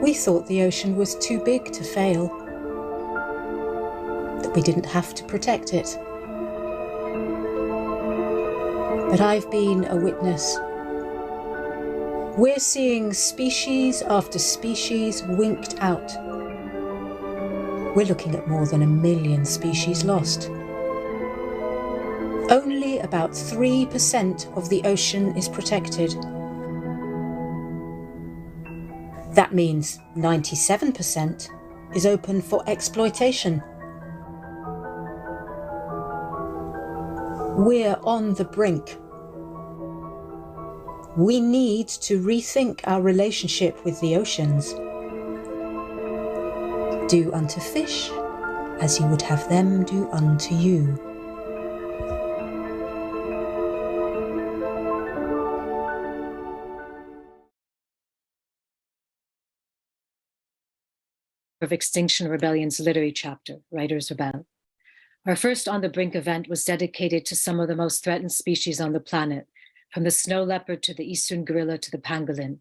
We thought the ocean was too big to fail, that we didn't have to protect it. But I've been a witness. We're seeing species after species winked out. We're looking at more than 1 million species lost. Only about 3% of the ocean is protected. That means 97% is open for exploitation. We're on the brink. We need to rethink our relationship with the oceans. Do unto fish as you would have them do unto you. Of Extinction Rebellion's literary chapter, Writers Rebel. Our first On the Brink event was dedicated to some of the most threatened species on the planet, from the snow leopard to the eastern gorilla to the pangolin,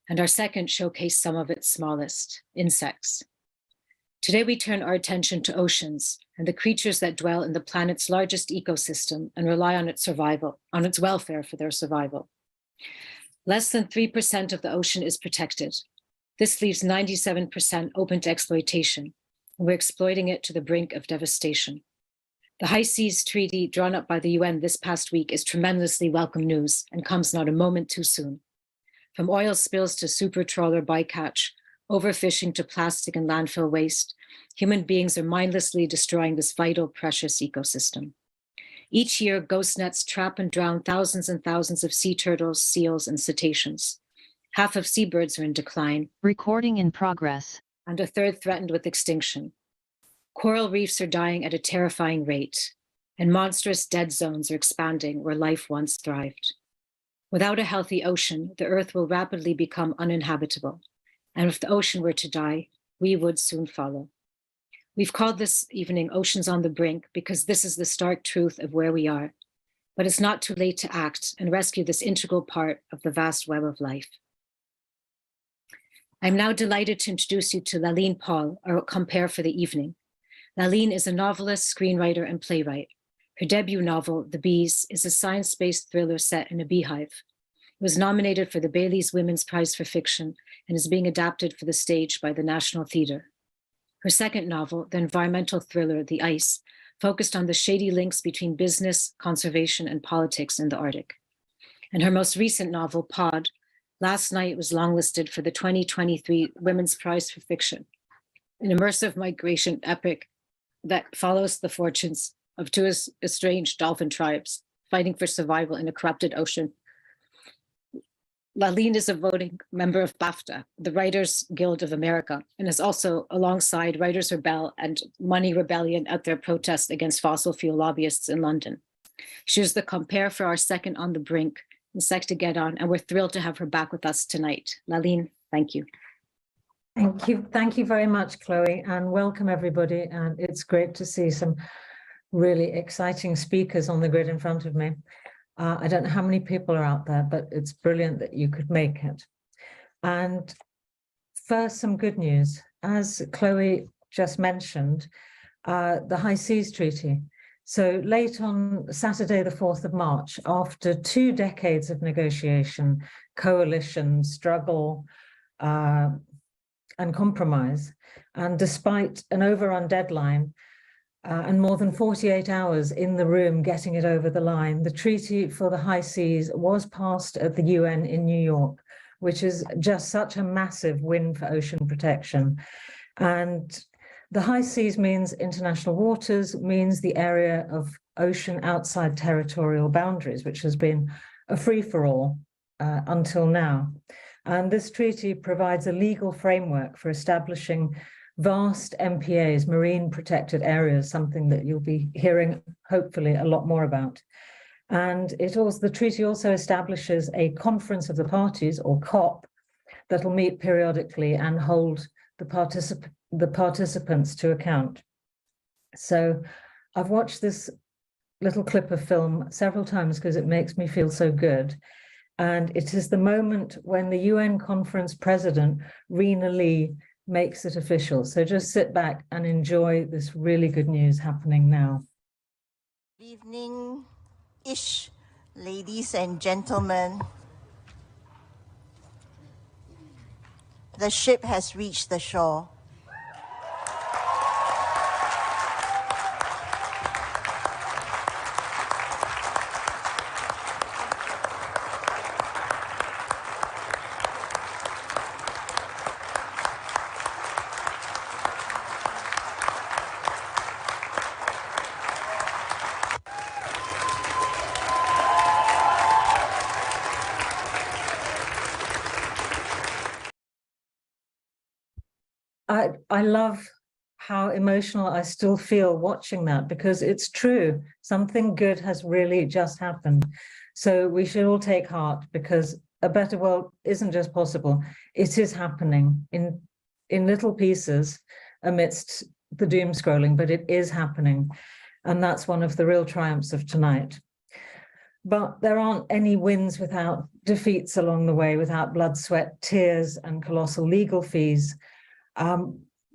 and our second showcased some of its smallest, insects. Today we turn our attention to oceans and the creatures that dwell in the planet's largest ecosystem and rely on its survival, on its welfare for their survival. Less than 3% of the ocean is protected. This leaves 97% open to exploitation, and we're exploiting it to the brink of devastation. The High Seas Treaty drawn up by the UN this past week is tremendously welcome news and comes not a moment too soon. From oil spills to supertrawler bycatch, overfishing to plastic and landfill waste, human beings are mindlessly destroying this vital, precious ecosystem. Each year, ghost nets trap and drown thousands and thousands of sea turtles, seals, and cetaceans. Half of seabirds are in decline. Recording in progress. And a third threatened with extinction. Coral reefs are dying at a terrifying rate, and monstrous dead zones are expanding where life once thrived. Without a healthy ocean, the Earth will rapidly become uninhabitable. And if the ocean were to die, we would soon follow. We've called this evening Oceans on the Brink because this is the stark truth of where we are. But it's not too late to act and rescue this integral part of the vast web of life. I'm now delighted to introduce you to Laline Paul, our compere for the evening. Laline is a novelist, screenwriter, and playwright. Her debut novel, The Bees, is a science-based thriller set in a beehive. It was nominated for the Bailey's Women's Prize for Fiction and is being adapted for the stage by the National Theatre. Her second novel, the environmental thriller, The Ice, focused on the shady links between business, conservation, and politics in the Arctic. And her most recent novel, Pod, last night was longlisted for the 2023 Women's Prize for Fiction, an immersive migration epic that follows the fortunes of two estranged dolphin tribes fighting for survival in a corrupted ocean. Laline is a voting member of BAFTA, the Writers Guild of America, and is also alongside Writers Rebel and Money Rebellion at their protest against fossil fuel lobbyists in London. She was the compere for our second On the Brink, Insect to Get On, and we're thrilled to have her back with us tonight. Laline, thank you. Thank you very much, Chloe, and welcome everybody. And it's great to see some really exciting speakers on the grid in front of me. I don't know how many people are out there, but it's brilliant that you could make it. And first, some good news. As Chloe just mentioned, the High Seas Treaty. So late on Saturday, the 4th of March, after 2 decades of negotiation, coalition, struggle, and compromise, and despite an overrun deadline and more than 48 hours in the room getting it over the line, the Treaty for the High Seas was passed at the UN in New York, which is just such a massive win for ocean protection. And the high seas means international waters, means the area of ocean outside territorial boundaries, which has been a free-for-all until now. And this treaty provides a legal framework for establishing vast MPAs, marine protected areas, something that you'll be hearing hopefully a lot more about. And the treaty also establishes a conference of the parties, or COP, that'll meet periodically and hold the participants to account. So I've watched this little clip of film several times because it makes me feel so good. And it is the moment when the UN conference president, Rena Lee, makes it official. So just sit back and enjoy this really good news happening now. Good evening-ish, ladies and gentlemen. The ship has reached the shore. I love how emotional I still feel watching that, because it's true. Something good has really just happened. So we should all take heart, because a better world isn't just possible. It is happening in little pieces amidst the doom scrolling, but it is happening. And that's one of the real triumphs of tonight. But there aren't any wins without defeats along the way, without blood, sweat, tears, and colossal legal fees.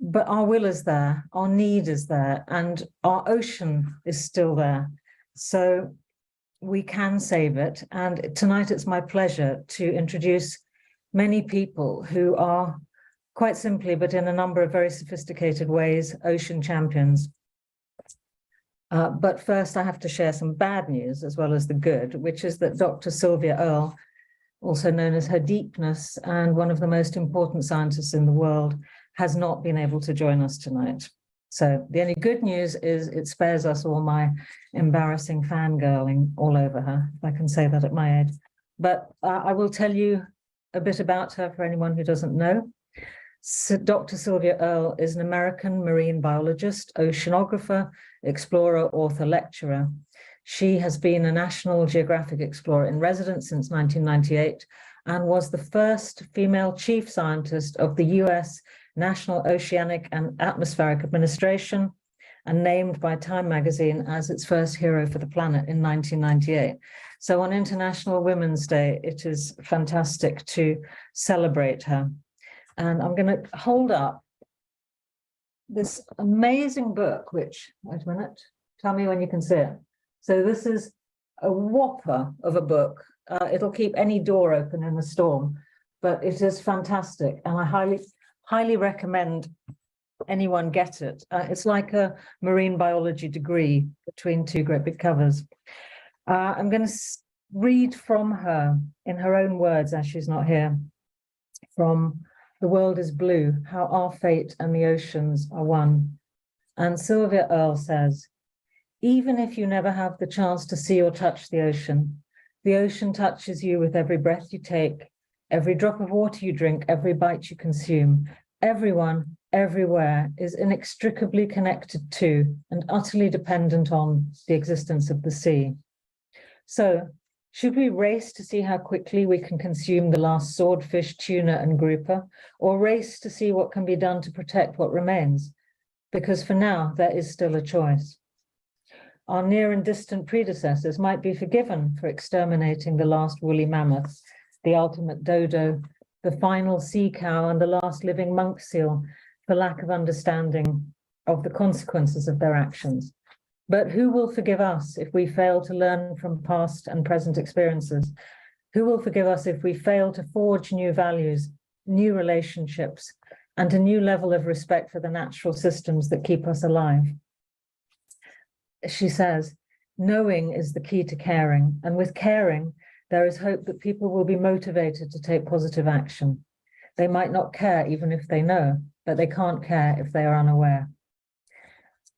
But our will is there, our need is there, and our ocean is still there. So we can save it. And tonight it's my pleasure to introduce many people who are, quite simply, but in a number of very sophisticated ways, ocean champions. But first I have to share some bad news as well as the good, which is that Dr. Sylvia Earle, also known as Her Deepness, and one of the most important scientists in the world, has not been able to join us tonight. So the only good news is it spares us all my embarrassing fangirling all over her, if I can say that at my age. But I will tell you a bit about her for anyone who doesn't know. So Dr. Sylvia Earle is an American marine biologist, oceanographer, explorer, author, lecturer. She has been a National Geographic Explorer in residence since 1998 and was the first female chief scientist of the US National Oceanic and Atmospheric Administration, and named by Time magazine as its first hero for the planet in 1998. So on International Women's Day, it is fantastic to celebrate her. And I'm going to hold up this amazing book, which, wait a minute, tell me when you can see it. So this is a whopper of a book. It'll keep any door open in a storm, but it is fantastic. And I highly recommend anyone get it. It's like a marine biology degree between two great big covers. I'm going to read from her in her own words, as she's not here, from The World is Blue, How Our Fate and the Oceans Are One. And Sylvia Earle says, even if you never have the chance to see or touch the ocean touches you with every breath you take, every drop of water you drink, every bite you consume. Everyone, everywhere is inextricably connected to and utterly dependent on the existence of the sea. So, should we race to see how quickly we can consume the last swordfish, tuna, and grouper, or race to see what can be done to protect what remains? Because for now, there is still a choice. Our near and distant predecessors might be forgiven for exterminating the last woolly mammoth, the ultimate dodo, the final sea cow, and the last living monk seal, for lack of understanding of the consequences of their actions. But who will forgive us if we fail to learn from past and present experiences? Who will forgive us if we fail to forge new values, new relationships, and a new level of respect for the natural systems that keep us alive? She says, knowing is the key to caring, and with caring, there is hope that people will be motivated to take positive action. They might not care even if they know, but they can't care if they are unaware.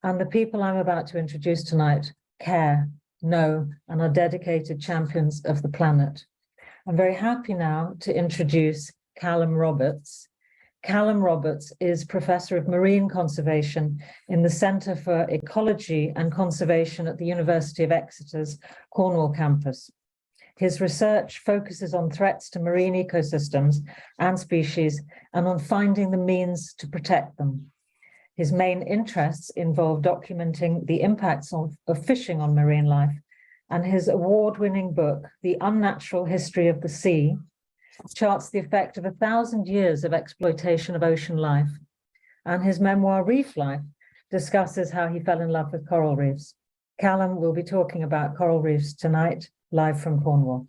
And the people I'm about to introduce tonight care, know, and are dedicated champions of the planet. I'm very happy now to introduce Callum Roberts. Callum Roberts is Professor of Marine Conservation in the Centre for Ecology and Conservation at the University of Exeter's Cornwall campus. His research focuses on threats to marine ecosystems and species and on finding the means to protect them. His main interests involve documenting the impacts of fishing on marine life and his award-winning book, The Unnatural History of the Sea, charts the effect of 1,000 years of exploitation of ocean life. And his memoir, Reef Life, discusses how he fell in love with coral reefs. Callum will be talking about coral reefs tonight, live from Cornwall.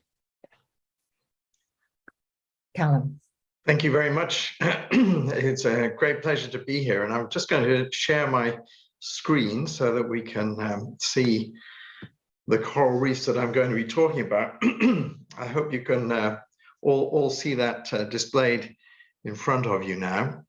Callum. Thank you very much. It's a great pleasure to be here. And I'm just going to share my screen so that we can see the coral reefs that I'm going to be talking about. I hope you can all see that displayed in front of you now.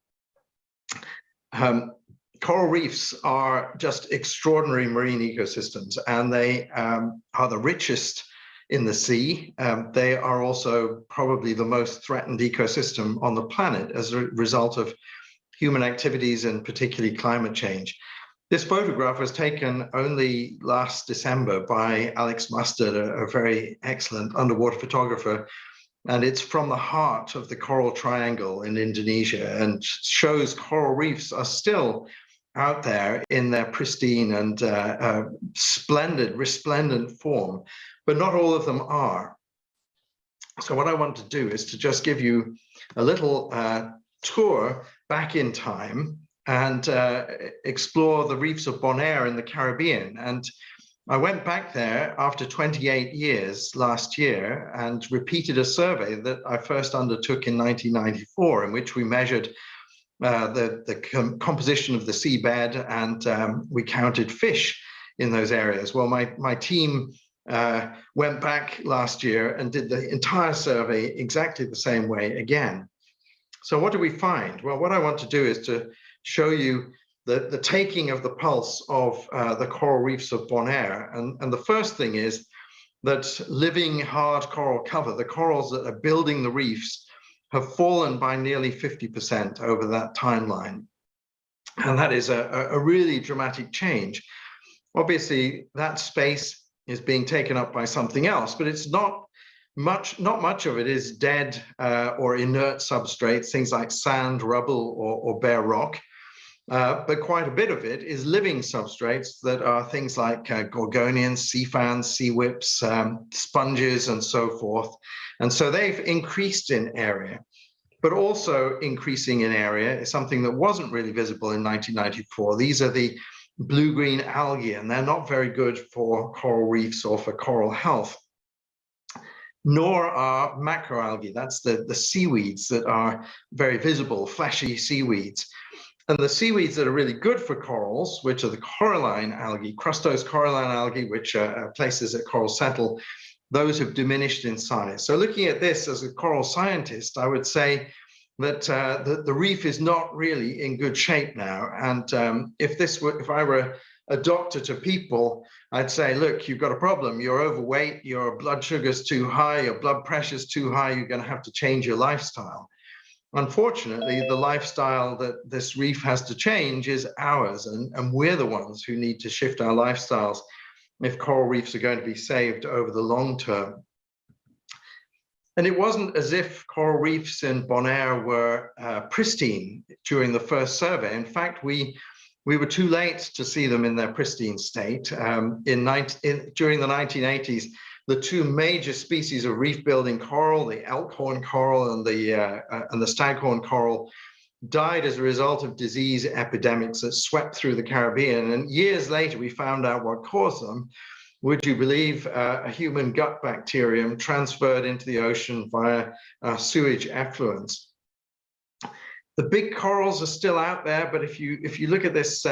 Coral reefs are just extraordinary marine ecosystems, and they are the richest in the sea. They are also probably the most threatened ecosystem on the planet as a result of human activities and particularly climate change. This photograph was taken only last December by Alex Mustard, a very excellent underwater photographer, and it's from the heart of the Coral Triangle in Indonesia, and shows coral reefs are still out there in their pristine and splendid, resplendent form, but not all of them are. So what I want to do is to just give you a little tour back in time and explore the reefs of Bonaire in the Caribbean. And I went back there after 28 years last year and repeated a survey that I first undertook in 1994, in which we measured the composition of the seabed, and we counted fish in those areas. Well, my team went back last year and did the entire survey exactly the same way again. So what do we find? Well, what I want to do is to show you the taking of the pulse of the coral reefs of Bonaire. And the first thing is that living hard coral cover, the corals that are building the reefs, have fallen by nearly 50% over that timeline. And that is a really dramatic change. Obviously, that space is being taken up by something else, but it's not much of it is dead or inert substrates, things like sand, rubble, or bare rock. But quite a bit of it is living substrates that are things like gorgonians, sea fans, sea whips, sponges, and so forth. And so they've increased in area, but also increasing in area is something that wasn't really visible in 1994. These are the blue-green algae, and they're not very good for coral reefs or for coral health. Nor are macroalgae, that's the seaweeds that are very visible, fleshy seaweeds. And the seaweeds that are really good for corals, which are the coralline algae, crustose coralline algae, which are places that corals settle, those have diminished in size. So looking at this as a coral scientist, I would say that the reef is not really in good shape now. And if I were a doctor to people, I'd say, look, you've got a problem. You're overweight, your blood sugar's too high, your blood pressure's too high, you're going to have to change your lifestyle. Unfortunately, the lifestyle that this reef has to change is ours, and we're the ones who need to shift our lifestyles if coral reefs are going to be saved over the long term. And it wasn't as if coral reefs in Bonaire were pristine during the first survey. In fact, we were too late to see them in their pristine state. During the 1980s, the two major species of reef-building coral, the elkhorn coral and the staghorn coral, died as a result of disease epidemics that swept through the Caribbean. And years later, we found out what caused them. Would you believe a human gut bacterium transferred into the ocean via sewage effluents? The big corals are still out there, but if you look at this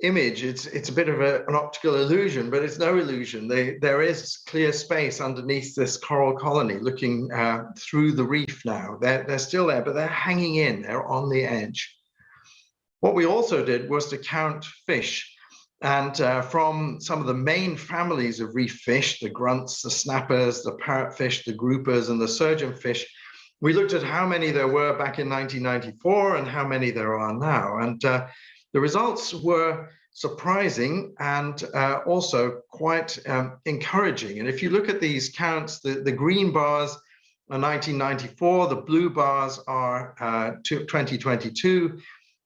image, it's a bit of an optical illusion, but it's no illusion. There is clear space underneath this coral colony looking through the reef now. They're still there, but they're hanging in, they're on the edge. What we also did was to count fish. And from some of the main families of reef fish, the grunts, the snappers, the parrotfish, the groupers, and the surgeonfish, we looked at how many there were back in 1994 and how many there are now. And the results were surprising and also quite encouraging. And if you look at these counts, the green bars are 1994, the blue bars are 2022,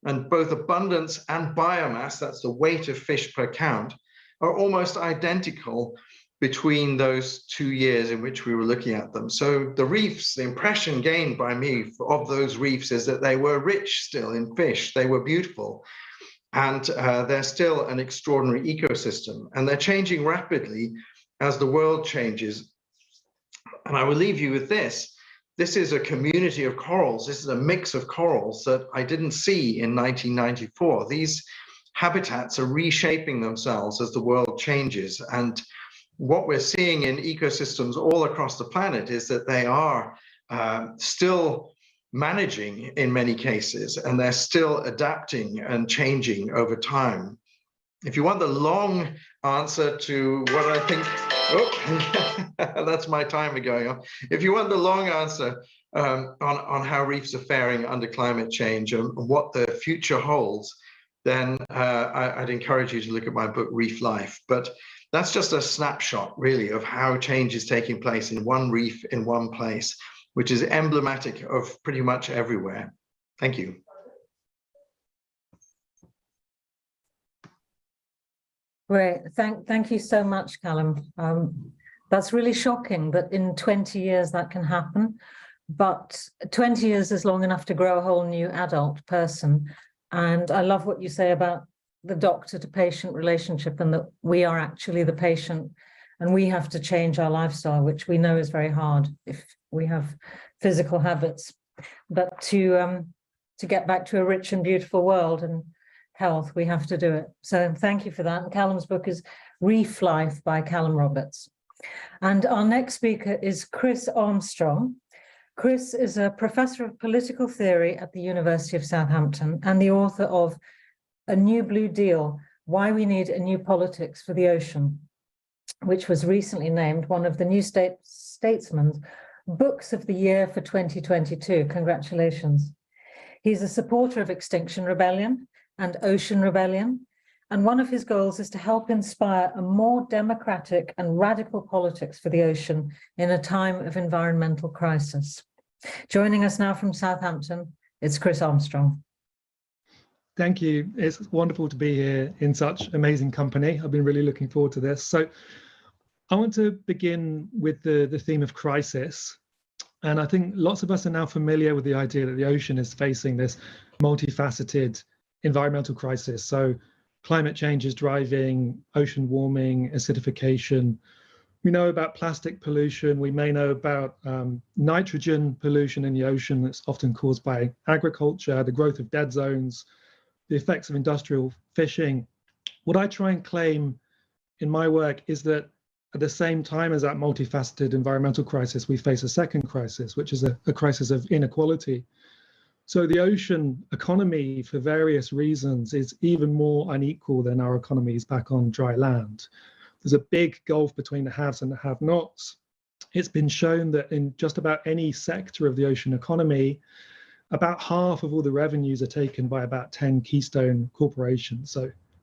and both abundance and biomass, that's the weight of fish per count, are almost identical between those 2 years in which we were looking at them. So the reefs, the impression gained by me of those reefs is that they were rich still in fish. They were beautiful. And they're still an extraordinary ecosystem. And they're changing rapidly as the world changes. And I will leave you with this. This is a community of corals. This is a mix of corals that I didn't see in 1994. These habitats are reshaping themselves as the world changes. And what we're seeing in ecosystems all across the planet is that they are still managing in many cases, and they're still adapting and changing over time. If you want the long answer to what I think, oh, that's my timer going on. If you want the long answer on how reefs are faring under climate change and what the future holds, then I'd encourage you to look at my book, Reef Life. But that's just a snapshot, really, of how change is taking place in one reef in one place, which is emblematic of pretty much everywhere. Thank you. Great, thank you so much, Callum. That's really shocking that in 20 years that can happen, but 20 years is long enough to grow a whole new adult person. And I love what you say about the doctor to patient relationship, and that we are actually the patient and we have to change our lifestyle, which we know is very hard if we have physical habits. But to get back to a rich and beautiful world and health, we have to do it. So thank you for that. And Callum's book is Reef Life by Callum Roberts. And our next speaker is Chris Armstrong. Chris is a professor of political theory at the University of Southampton and the author of A New Blue Deal, Why We Need a New Politics for the Ocean, which was recently named one of the New Statesman's Books of the Year for 2022. Congratulations. He's a supporter of Extinction Rebellion and Ocean Rebellion, and one of his goals is to help inspire a more democratic and radical politics for the ocean in a time of environmental crisis. Joining us now from Southampton, it's Chris Armstrong. Thank you. It's wonderful to be here in such amazing company. I've been really looking forward to this. So I want to begin with the theme of crisis. And I think lots of us are now familiar with the idea that the ocean is facing this multifaceted environmental crisis. So climate change is driving ocean warming, acidification. We know about plastic pollution. We may know about nitrogen pollution in the ocean that's often caused by agriculture, the growth of dead zones, the effects of industrial fishing. What I try and claim in my work is that at the same time as that multifaceted environmental crisis, we face a second crisis, which is a crisis of inequality. So the ocean economy, for various reasons, is even more unequal than our economies back on dry land. There's a big gulf between the haves and the have-nots. It's been shown that in just about any sector of the ocean economy, about half of all the revenues are taken by about 10 keystone corporations.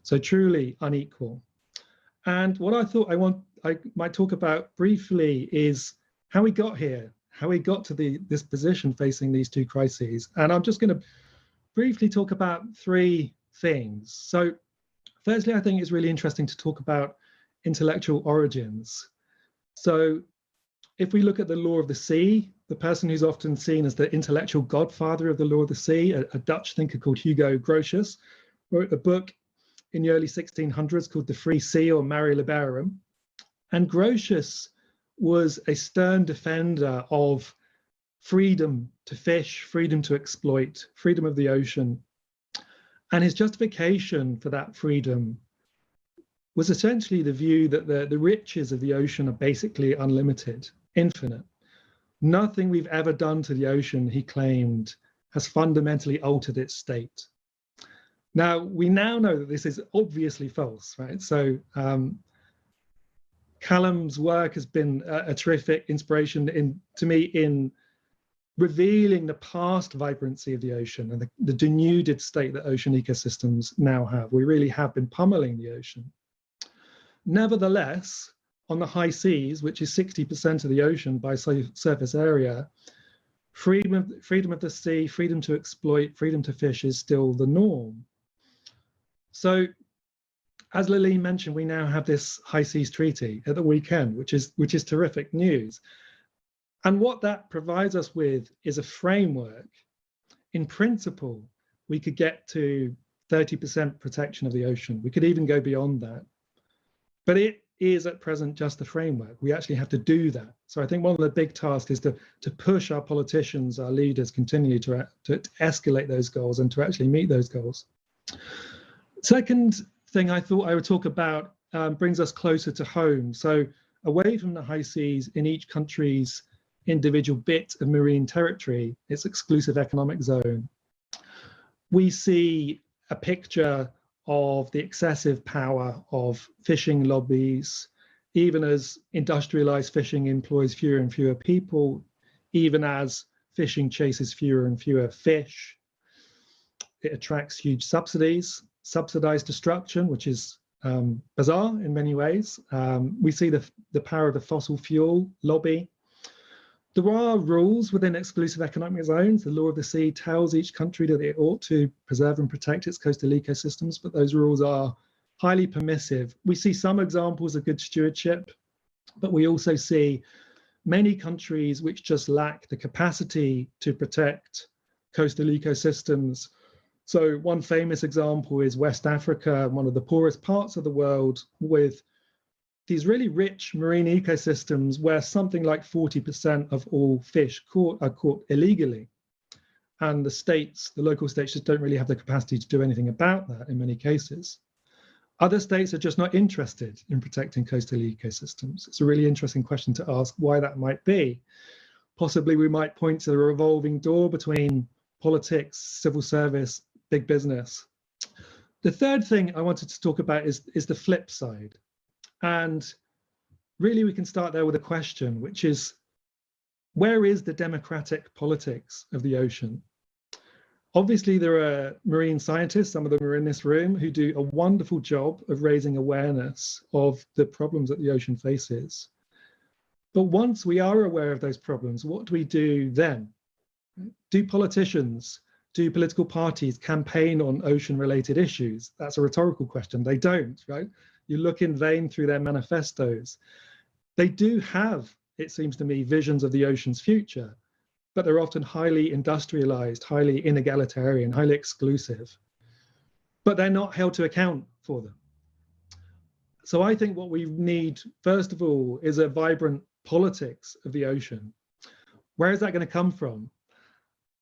So truly unequal. And what I thought I might talk about briefly is how we got here, how we got to this position facing these two crises. And I'm just going to briefly talk about three things. So firstly, I think it's really interesting to talk about intellectual origins. So if we look at the law of the sea, the person who's often seen as the intellectual godfather of the law of the sea, a Dutch thinker called Hugo Grotius, wrote a book in the early 1600s called The Free Sea, or Mare Liberum. And Grotius was a stern defender of freedom to fish, freedom to exploit, freedom of the ocean. And his justification for that freedom was essentially the view that the riches of the ocean are basically unlimited, infinite. Nothing we've ever done to the ocean, he claimed, has fundamentally altered its state. Now, we now know that this is obviously false, right? So Callum's work has been a terrific inspiration to me in revealing the past vibrancy of the ocean and the denuded state that ocean ecosystems now have. We really have been pummeling the ocean. Nevertheless, on the high seas, which is 60% of the ocean by surface area, freedom of the sea, freedom to exploit, freedom to fish is still the norm. So as Lillian mentioned, we now have this High Seas Treaty at the weekend, which is terrific news. And what that provides us with is a framework. In principle, we could get to 30% protection of the ocean. We could even go beyond that. But it is at present just a framework. We actually have to do that. So I think one of the big tasks is to push our politicians, our leaders, continually to escalate those goals and to actually meet those goals. Second thing I thought I would talk about brings us closer to home. So away from the high seas, in each country's individual bit of marine territory, its exclusive economic zone, we see a picture of the excessive power of fishing lobbies, even as industrialized fishing employs fewer and fewer people, even as fishing chases fewer and fewer fish. It attracts huge subsidies, subsidized destruction, which is bizarre in many ways. We see the power of the fossil fuel lobby. There are rules within exclusive economic zones. The law of the sea tells each country that it ought to preserve and protect its coastal ecosystems, but those rules are highly permissive. We see some examples of good stewardship, but we also see many countries which just lack the capacity to protect coastal ecosystems. So one famous example is West Africa, one of the poorest parts of the world, with these really rich marine ecosystems where something like 40% of all fish are caught illegally. And the local states just don't really have the capacity to do anything about that in many cases. Other states are just not interested in protecting coastal ecosystems. It's a really interesting question to ask why that might be. Possibly we might point to the revolving door between politics, civil service, big business. The third thing I wanted to talk about is the flip side. And really we can start there with a question, which is, where is the democratic politics of the ocean? Obviously, there are marine scientists, some of them are in this room, who do a wonderful job of raising awareness of the problems that the ocean faces. But once we are aware of those problems, what do we do then? Do politicians, do political parties campaign on ocean-related issues? That's a rhetorical question. They don't, right? You look in vain through their manifestos. They do have, it seems to me, visions of the ocean's future, but they're often highly industrialized, highly inegalitarian, highly exclusive, but they're not held to account for them. So I think what we need, first of all, is a vibrant politics of the ocean. Where is that going to come from?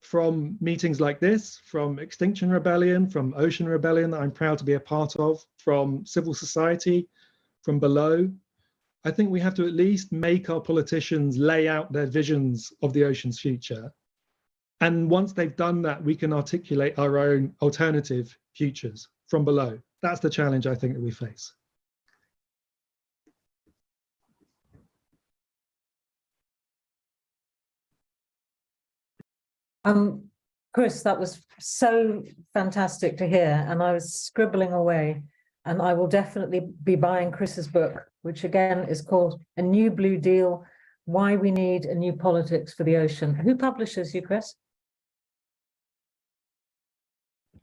From meetings like this, from Extinction Rebellion, from Ocean Rebellion that I'm proud to be a part of, from civil society, from below. I think we have to at least make our politicians lay out their visions of the ocean's future. And once they've done that, we can articulate our own alternative futures from below. That's the challenge I think that we face. Chris, that was so fantastic to hear, and I was scribbling away, and I will definitely be buying Chris's book, which again is called A New Blue Deal, Why We Need a New Politics for the Ocean. Who publishes you, Chris?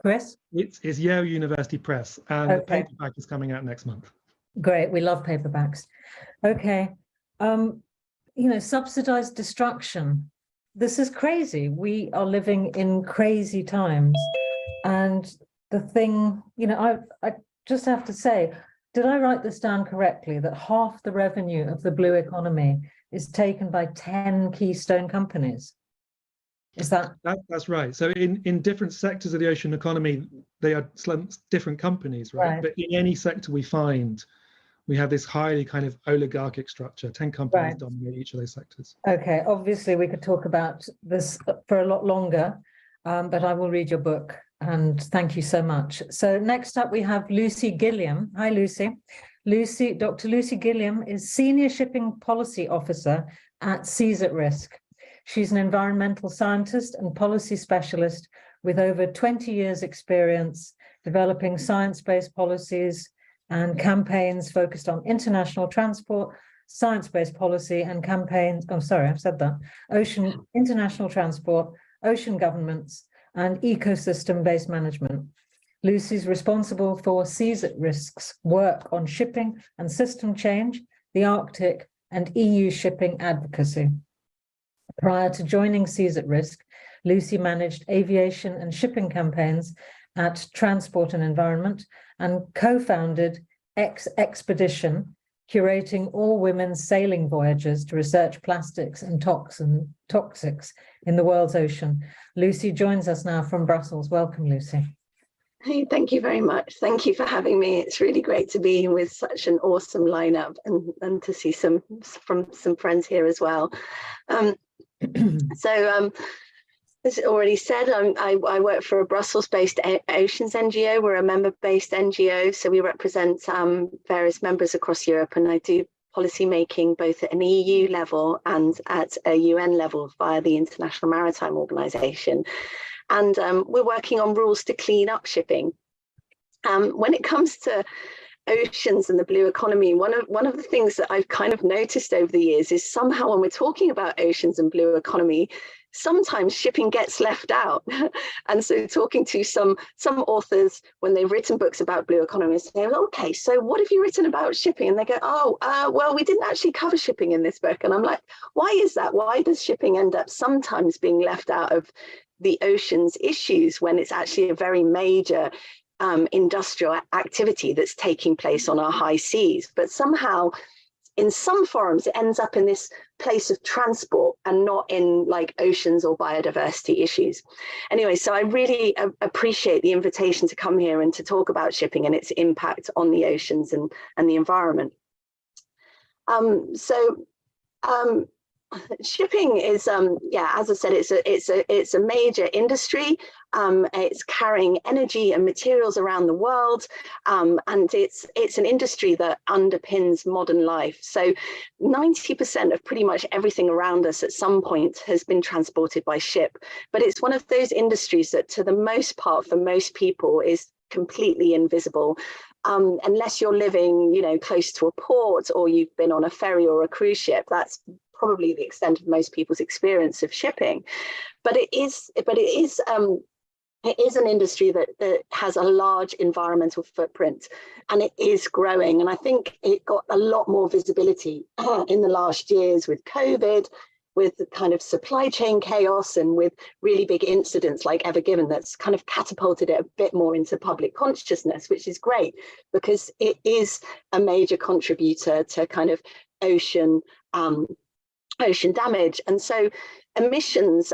Chris? It's Yale University Press, and the paperback is coming out next month. Great, we love paperbacks. Okay, subsidized destruction. This is crazy. We are living in crazy times. And the thing, I just have to say, did I write this down correctly, that half the revenue of the blue economy is taken by 10 keystone companies? Is that? That's right. So in different sectors of the ocean economy, they are different companies, right? But in any sector we find, we have this highly kind of oligarchic structure. 10 companies dominate each of those sectors. Okay, obviously we could talk about this for a lot longer, but I will read your book, and thank you so much. So next up we have Lucy Gilliam. Hi, Lucy. Dr. Lucy Gilliam is Senior Shipping Policy Officer at Seas at Risk. She's an environmental scientist and policy specialist with over 20 years experience developing science-based policies and campaigns focused on international transport, science-based policy and campaigns, international transport, ocean governments, and ecosystem-based management. Lucy's responsible for Seas at Risk's work on shipping and system change, the Arctic, and EU shipping advocacy. Prior to joining Seas at Risk, Lucy managed aviation and shipping campaigns at Transport and Environment and co-founded Expedition, curating all women's sailing voyages to research plastics and toxics in the world's ocean. Lucy joins us now from Brussels. Welcome, Lucy. Hey, thank you very much. Thank you for having me. It's really great to be with such an awesome lineup and to see some friends here as well. As already said, I work for a Brussels-based oceans NGO. We're a member-based NGO, so we represent various members across Europe, and I do policy making both at an EU level and at a UN level via the International Maritime Organization. And we're working on rules to clean up shipping. When it comes to oceans and the blue economy, one of the things that I've kind of noticed over the years is somehow when we're talking about oceans and blue economy, sometimes shipping gets left out. And so talking to some authors when they've written books about blue economy, say, okay, so what have you written about shipping? And they go, well, we didn't actually cover shipping in this book. And I'm like, why is that? Why does shipping end up sometimes being left out of the oceans issues when it's actually a very major industrial activity that's taking place on our high seas? But somehow in some forums, it ends up in this place of transport and not in like oceans or biodiversity issues. Anyway, so I really appreciate the invitation to come here and to talk about shipping and its impact on the oceans and the environment. Shipping is, as I said, it's a major industry. It's carrying energy and materials around the world, and it's an industry that underpins modern life. So 90% of pretty much everything around us at some point has been transported by ship. But it's one of those industries that, to the most part, for most people, is completely invisible. Unless you're living, close to a port or you've been on a ferry or a cruise ship. That's probably the extent of most people's experience of shipping. But it is an industry that has a large environmental footprint, and it is growing. And I think it got a lot more visibility in the last years with COVID, with the kind of supply chain chaos, and with really big incidents like Ever Given that's kind of catapulted it a bit more into public consciousness, which is great because it is a major contributor to kind of ocean damage. And so emissions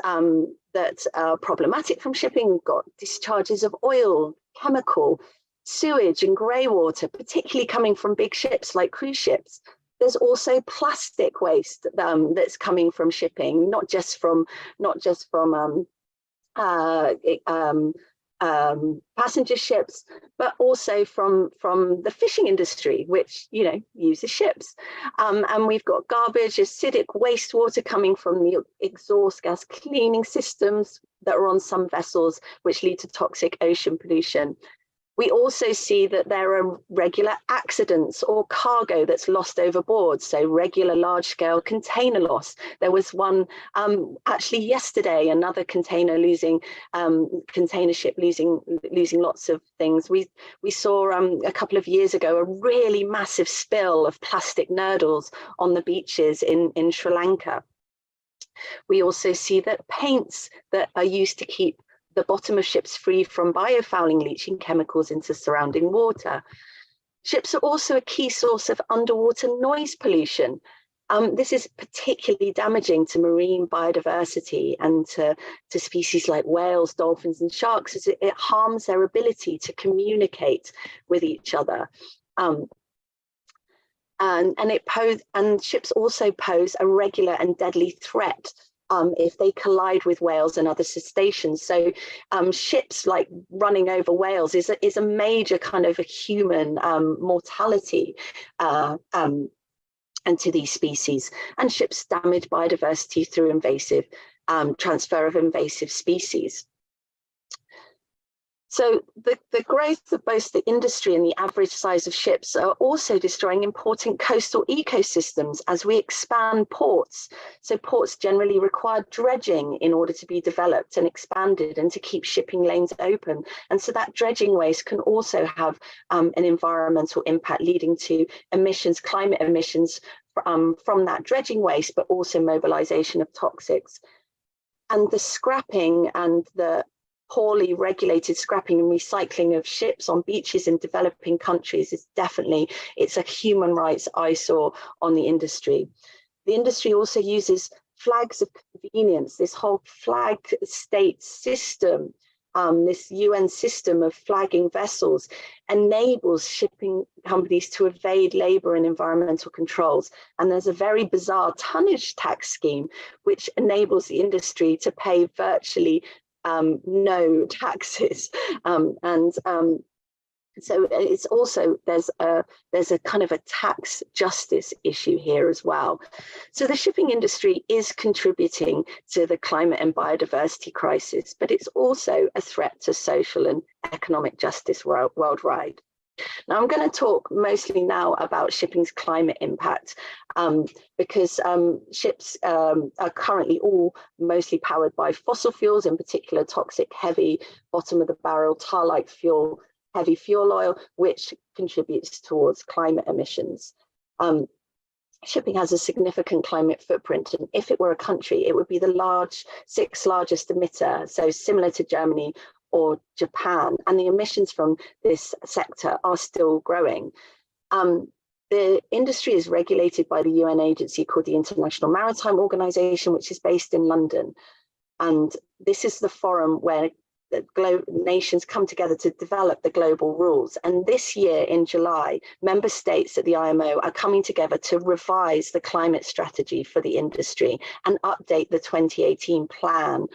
that are problematic from shipping, we've got discharges of oil, chemical, sewage and grey water, particularly coming from big ships like cruise ships. There's also plastic waste that's coming from shipping, not just from passenger ships, but also from the fishing industry, which uses ships. And we've got garbage, acidic wastewater coming from the exhaust gas cleaning systems that are on some vessels, which lead to toxic ocean pollution. We also see that there are regular accidents or cargo that's lost overboard, so regular large-scale container loss. There was one actually yesterday, another container ship losing lots of things. We saw a couple of years ago a really massive spill of plastic nurdles on the beaches in Sri Lanka. We also see that paints that are used to keep the bottom of ships free from biofouling leaching chemicals into surrounding water. Ships are also a key source of underwater noise pollution. This is particularly damaging to marine biodiversity and to species like whales, dolphins, and sharks, as it harms their ability to communicate with each other. And ships also pose a regular and deadly threat if they collide with whales and other cetaceans. So ships like running over whales is a major kind of a human mortality and to these species. And ships damage biodiversity through invasive transfer of invasive species. So the growth of both the industry and the average size of ships are also destroying important coastal ecosystems as we expand ports. So ports generally require dredging in order to be developed and expanded and to keep shipping lanes open. And so that dredging waste can also have an environmental impact, leading to emissions, climate emissions from that dredging waste, but also mobilization of toxics. And the scrapping and the poorly regulated scrapping and recycling of ships on beaches in developing countries is definitely, it's a human rights eyesore on the industry. The industry also uses flags of convenience, this whole flag state system, this UN system of flagging vessels enables shipping companies to evade labor and environmental controls. And there's a very bizarre tonnage tax scheme, which enables the industry to pay virtually no taxes, so it's also there's a kind of a tax justice issue here as well. So the shipping industry is contributing to the climate and biodiversity crisis, but it's also a threat to social and economic justice worldwide. Now, I'm going to talk mostly now about shipping's climate impact, because ships are currently all mostly powered by fossil fuels, in particular toxic, heavy, bottom of the barrel, tar-like fuel, heavy fuel oil, which contributes towards climate emissions. Shipping has a significant climate footprint, and if it were a country, it would be the sixth largest emitter, so similar to Germany or Japan, and the emissions from this sector are still growing. The industry is regulated by the UN agency called the International Maritime Organization, which is based in London. And this is the forum where the nations come together to develop the global rules. And this year in July, member states at the IMO are coming together to revise the climate strategy for the industry and update the 2018 plan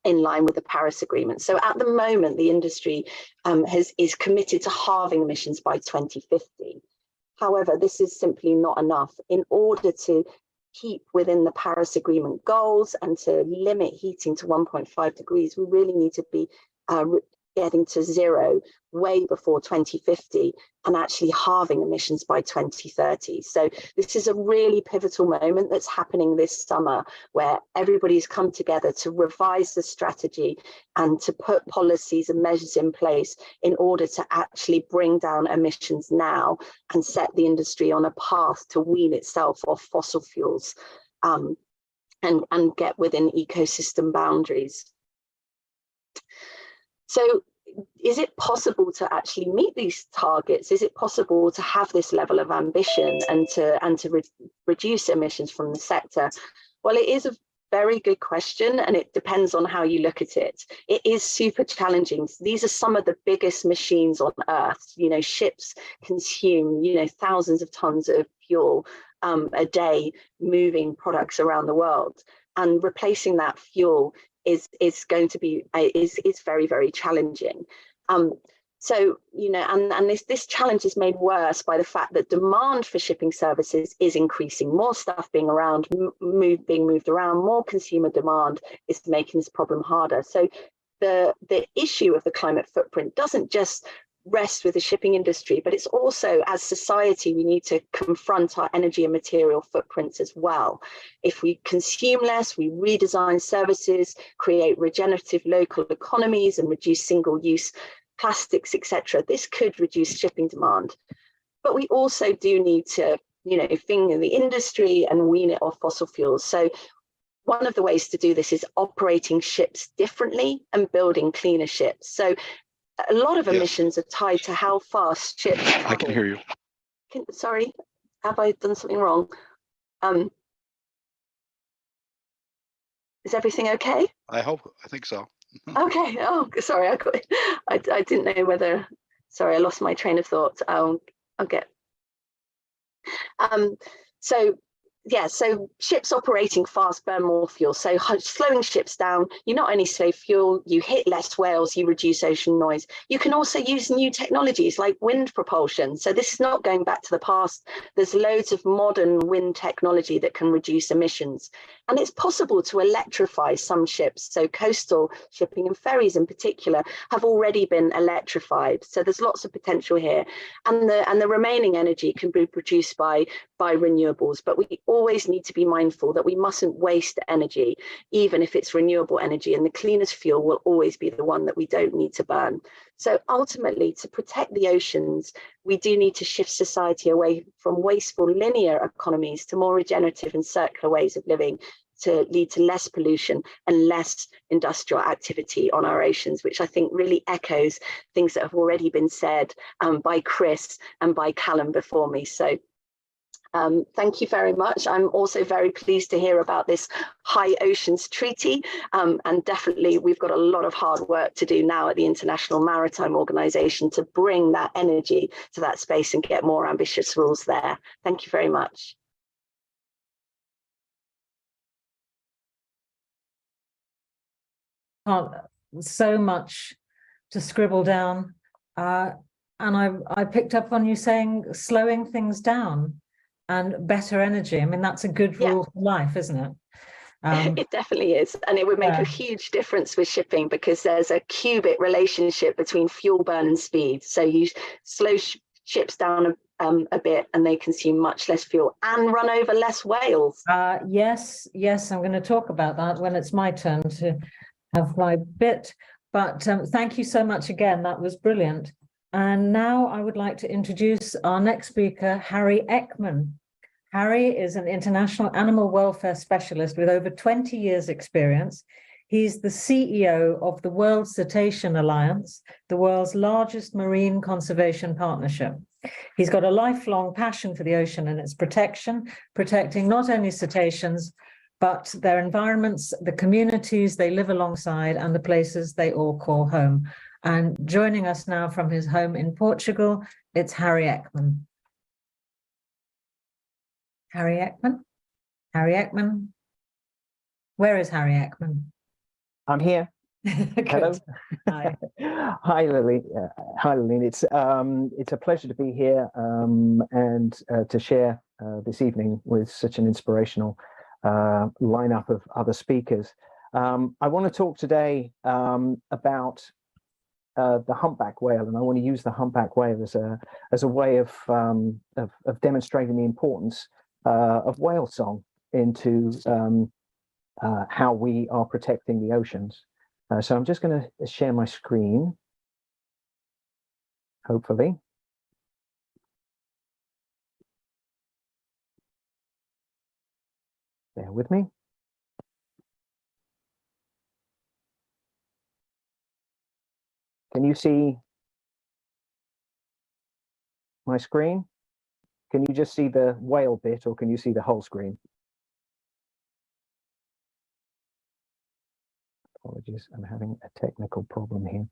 in line with the Paris Agreement. So at the moment, the industry is committed to halving emissions by 2050. However, this is simply not enough. In order to keep within the Paris Agreement goals and to limit heating to 1.5 degrees, we really need to be getting to zero way before 2050 and actually halving emissions by 2030. So this is a really pivotal moment that's happening this summer, where everybody's come together to revise the strategy and to put policies and measures in place in order to actually bring down emissions now and set the industry on a path to wean itself off fossil fuels and get within ecosystem boundaries. So is it possible to actually meet these targets? Is it possible to have this level of ambition and to reduce emissions from the sector? Well, it is a very good question, and it depends on how you look at it. It is super challenging. These are some of the biggest machines on Earth. You know, ships consume, you know, thousands of tons of fuel a day, moving products around the world, and replacing that fuel is going to be is very, very challenging. So, you know, and this challenge is made worse by the fact that demand for shipping services is increasing. More stuff being being moved around, more consumer demand is making this problem harder. So the issue of the climate footprint doesn't just rest with the shipping industry, but it's also, as society, we need to confront our energy and material footprints as well. If we consume less, we redesign services, create regenerative local economies and reduce single-use plastics, etc. This could reduce shipping demand. But we also do need to, you know, finger the industry and wean it off fossil fuels. So one of the ways to do this is operating ships differently and building cleaner ships. So a lot of emissions are tied to how fast ships travel. I can hear you. Sorry, have I done something wrong? Is everything okay? I think so. Okay. Oh, sorry. I didn't know whether. Sorry, I lost my train of thought. I'll get. So yeah, so ships operating fast burn more fuel. So slowing ships down, you not only save fuel, you hit less whales, you reduce ocean noise. You can also use new technologies like wind propulsion. So this is not going back to the past. There's loads of modern wind technology that can reduce emissions. And it's possible to electrify some ships. So coastal shipping and ferries in particular have already been electrified. So there's lots of potential here. And the remaining energy can be produced by renewables. But we always need to be mindful that we mustn't waste energy, even if it's renewable energy, and the cleanest fuel will always be the one that we don't need to burn. So ultimately, to protect the oceans, we do need to shift society away from wasteful linear economies to more regenerative and circular ways of living, to lead to less pollution and less industrial activity on our oceans, which I think really echoes things that have already been said by Chris and by Callum before me. So thank you very much. I'm also very pleased to hear about this High Oceans Treaty, and definitely we've got a lot of hard work to do now at the International Maritime Organization to bring that energy to that space and get more ambitious rules there. Thank you very much. So much to scribble down, and I picked up on you saying slowing things down and better energy. I mean, that's a good rule for life, isn't it? It definitely is. And it would make a huge difference with shipping, because there's a cubic relationship between fuel burn and speed. So you slow ships down a bit and they consume much less fuel and run over less whales. Yes, I'm going to talk about that when it's my turn to have my bit. But thank you so much again. That was brilliant. And now I would like to introduce our next speaker, Harry Ekman. Harry is an international animal welfare specialist with over 20 years experience. He's the CEO of the World Cetacean Alliance, the world's largest marine conservation partnership. He's got a lifelong passion for the ocean and its protection, protecting not only cetaceans, but their environments, the communities they live alongside, and the places they all call home. And joining us now from his home in Portugal, it's Harry Ekman. Harry Ekman? Harry Ekman? Where is Harry Ekman? I'm here. Hello. Hi. Hi, Lily. Hi, Lillian. It's a pleasure to be here and to share this evening with such an inspirational lineup of other speakers. I want to talk today about the humpback whale, and I want to use the humpback whale as a way of demonstrating the importance of whale song into how we are protecting the oceans. So I'm just going to share my screen, hopefully. Bear with me. Can you see my screen? Can you just see the whale bit, or can you see the whole screen? Apologies, I'm having a technical problem here.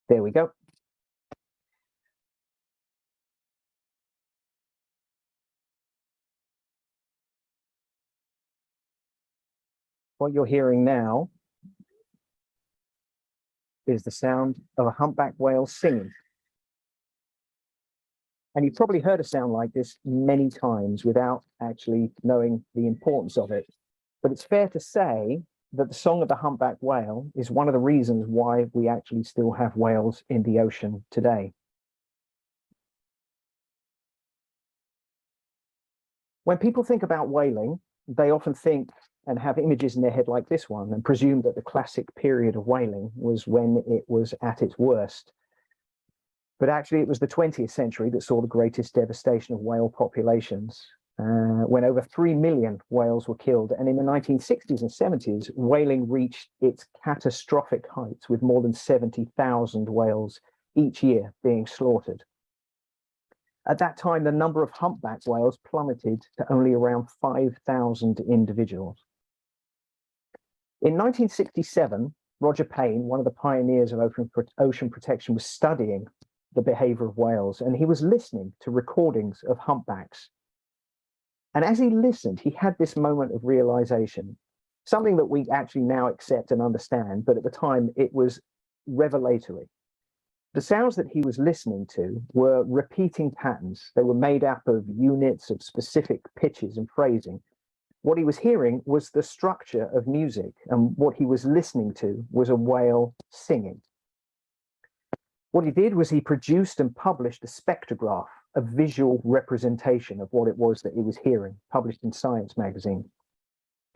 There we go. What you're hearing now is the sound of a humpback whale singing. And you've probably heard a sound like this many times without actually knowing the importance of it. But it's fair to say that the song of the humpback whale is one of the reasons why we actually still have whales in the ocean today. When people think about whaling, they often think and have images in their head like this one and presume that the classic period of whaling was when it was at its worst. But actually, it was the 20th century that saw the greatest devastation of whale populations, when over 3 million whales were killed. And in the 1960s and 70s, whaling reached its catastrophic heights, with more than 70,000 whales each year being slaughtered. At that time, the number of humpback whales plummeted to only around 5,000 individuals. In 1967, Roger Payne, one of the pioneers of ocean protection, was studying the behavior of whales, and he was listening to recordings of humpbacks. And as he listened, he had this moment of realization, something that we actually now accept and understand, but at the time it was revelatory. The sounds that he was listening to were repeating patterns. They were made up of units of specific pitches and phrasing. What he was hearing was the structure of music, and what he was listening to was a whale singing. What he did was he produced and published a spectrograph, a visual representation of what it was that he was hearing, published in Science magazine.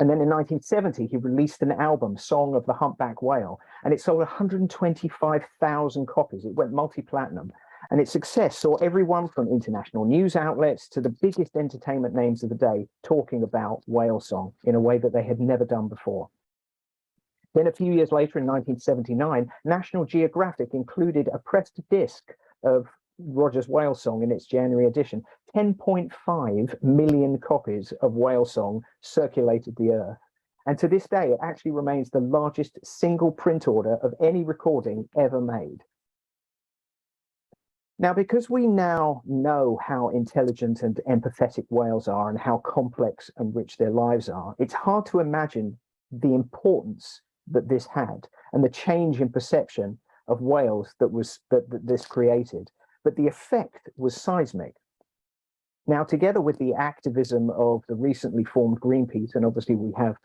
And then in 1970, he released an album, Song of the Humpback Whale, and it sold 125,000 copies. It went multi-platinum, and its success saw everyone from international news outlets to the biggest entertainment names of the day talking about whale song in a way that they had never done before. Then a few years later, in 1979, National Geographic included a pressed disc of Roger's whale song in its January edition. 10.5 million copies of whale song circulated the earth. And to this day, it actually remains the largest single print order of any recording ever made. Now, because we now know how intelligent and empathetic whales are and how complex and rich their lives are, it's hard to imagine the importance that this had and the change in perception of whales that this created. But the effect was seismic. Now, together with the activism of the recently formed Greenpeace, and obviously we have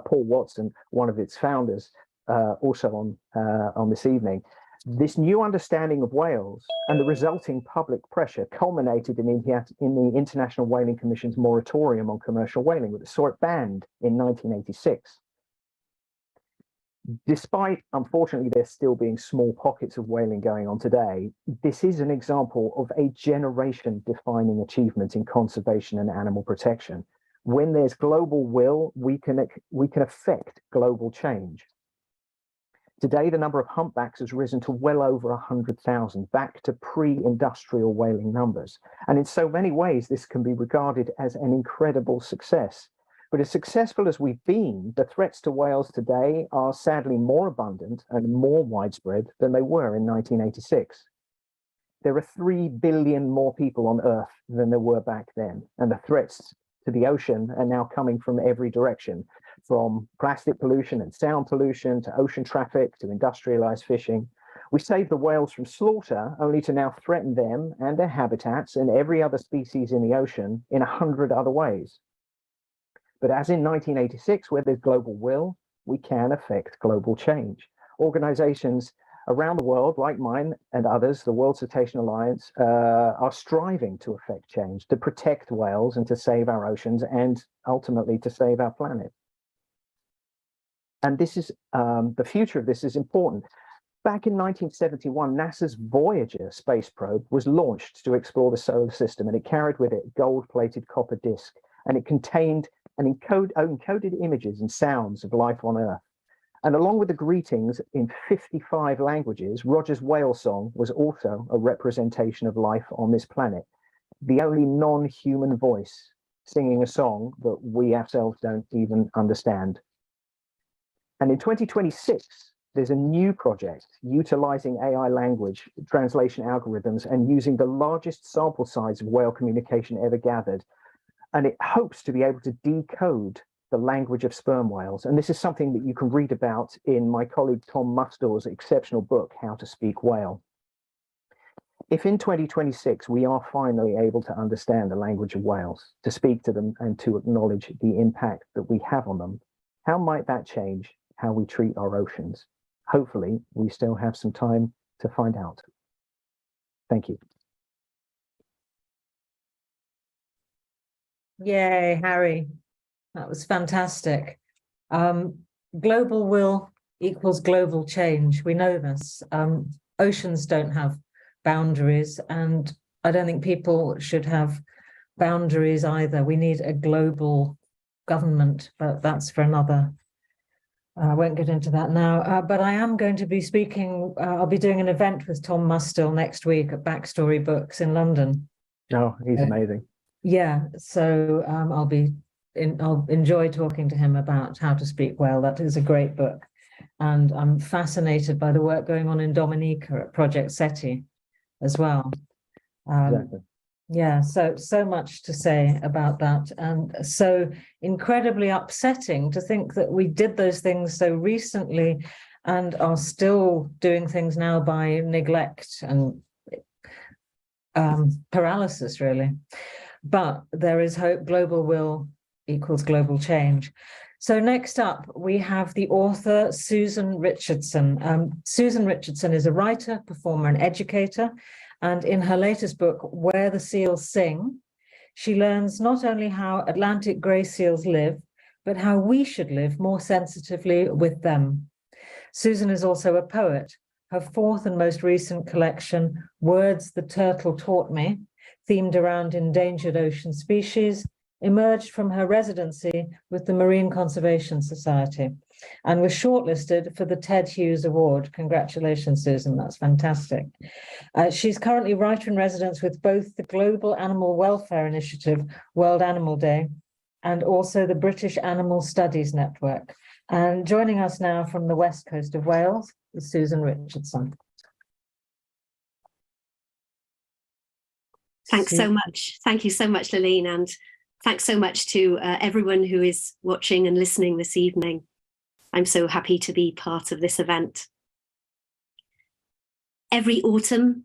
Paul Watson, one of its founders, also on this evening, this new understanding of whales and the resulting public pressure culminated in the International Whaling Commission's moratorium on commercial whaling, which saw it banned in 1986. Despite, unfortunately, there still being small pockets of whaling going on today, this is an example of a generation-defining achievement in conservation and animal protection. When there's global will, we can affect global change. Today, the number of humpbacks has risen to well over 100,000, back to pre-industrial whaling numbers. And in so many ways, this can be regarded as an incredible success. But as successful as we've been, the threats to whales today are sadly more abundant and more widespread than they were in 1986. There are 3 billion more people on Earth than there were back then, and the threats to the ocean are now coming from every direction, from plastic pollution and sound pollution to ocean traffic to industrialized fishing. We save the whales from slaughter only to now threaten them and their habitats and every other species in the ocean in 100 other ways. But as in 1986, where there's global will, we can affect global change. Organizations around the world, like mine and others, the World Cetacean Alliance, are striving to affect change, to protect whales and to save our oceans and ultimately to save our planet. And this is the future of this is important. Back in 1971, NASA's Voyager space probe was launched to explore the solar system, and it carried with it a gold-plated copper disc, and it contained encoded images and sounds of life on Earth. And along with the greetings in 55 languages, Roger's whale song was also a representation of life on this planet, the only non-human voice singing a song that we ourselves don't even understand. And in 2026, there's a new project utilizing AI language translation algorithms and using the largest sample size of whale communication ever gathered. And it hopes to be able to decode the language of sperm whales. And this is something that you can read about in my colleague Tom Mustel's exceptional book, How to Speak Whale. If in 2026 we are finally able to understand the language of whales, to speak to them and to acknowledge the impact that we have on them, how might that change how we treat our oceans? Hopefully, we still have some time to find out. Thank you. Yay, Harry. That was fantastic. Global will equals global change. We know this. Oceans don't have boundaries, and I don't think people should have boundaries either. We need a global government, but that's for another. I won't get into that now, but I am going to be speaking. I'll be doing an event with Tom Mustel next week at Backstory Books in London. Oh, he's amazing. Yeah, so I'll enjoy talking to him about How to Speak Whale. That is a great book. And I'm fascinated by the work going on in Dominica at Project SETI as well. Exactly. Yeah, so much to say about that, and so incredibly upsetting to think that we did those things so recently and are still doing things now by neglect and paralysis, really. But there is hope. Global will equals global change. So next up, we have the author, Susan Richardson. Susan Richardson is a writer, performer, and educator. And in her latest book, Where the Seals Sing, she learns not only how Atlantic grey seals live, but how we should live more sensitively with them. Susan is also a poet. Her fourth and most recent collection, Words the Turtle Taught Me, themed around endangered ocean species, emerged from her residency with the Marine Conservation Society and was shortlisted for the Ted Hughes Award. Congratulations, Susan, that's fantastic. She's currently writer-in-residence with both the Global Animal Welfare Initiative, World Animal Day, and also the British Animal Studies Network. And joining us now from the west coast of Wales is Susan Richardson. Thanks so much. Thank you so much, Lillian, and thanks so much to everyone who is watching and listening this evening. I'm so happy to be part of this event. Every autumn,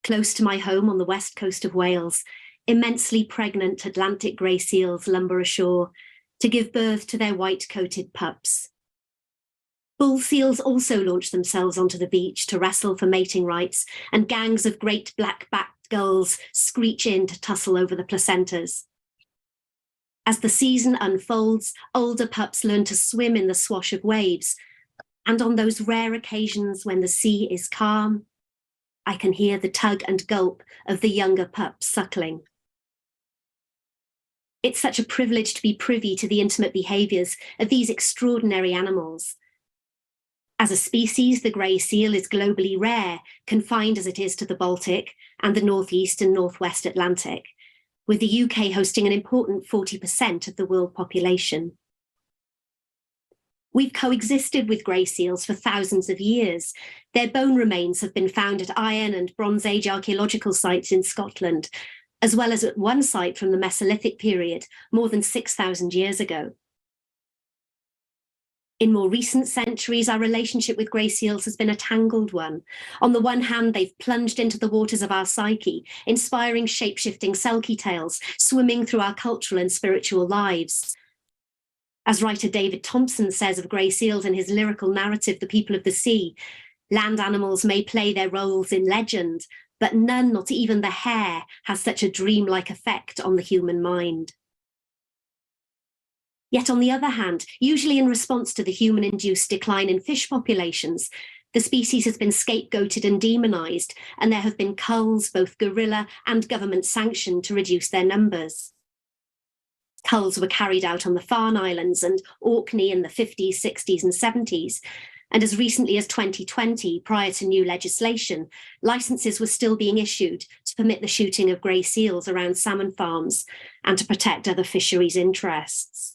close to my home on the west coast of Wales, immensely pregnant Atlantic grey seals lumber ashore to give birth to their white-coated pups. Bull seals also launch themselves onto the beach to wrestle for mating rights, and gangs of great black-backed gulls screech in to tussle over the placentas. As the season unfolds, older pups learn to swim in the swash of waves, and on those rare occasions when the sea is calm, I can hear the tug and gulp of the younger pups suckling. It's such a privilege to be privy to the intimate behaviours of these extraordinary animals. As a species, the grey seal is globally rare, confined as it is to the Baltic and the northeast and northwest Atlantic, with the UK hosting an important 40% of the world population. We've coexisted with grey seals for thousands of years. Their bone remains have been found at Iron and Bronze Age archaeological sites in Scotland, as well as at one site from the Mesolithic period, more than 6,000 years ago. In more recent centuries, our relationship with grey seals has been a tangled one. On the one hand, they've plunged into the waters of our psyche, inspiring shape-shifting selkie tales, swimming through our cultural and spiritual lives. As writer David Thompson says of grey seals in his lyrical narrative, The People of the Sea, land animals may play their roles in legend, but none, not even the hare, has such a dreamlike effect on the human mind. Yet on the other hand, usually in response to the human-induced decline in fish populations, the species has been scapegoated and demonised, and there have been culls, both guerrilla and government-sanctioned, to reduce their numbers. Culls were carried out on the Farne Islands and Orkney in the 50s, 60s and 70s, and as recently as 2020, prior to new legislation, licences were still being issued to permit the shooting of grey seals around salmon farms and to protect other fisheries interests.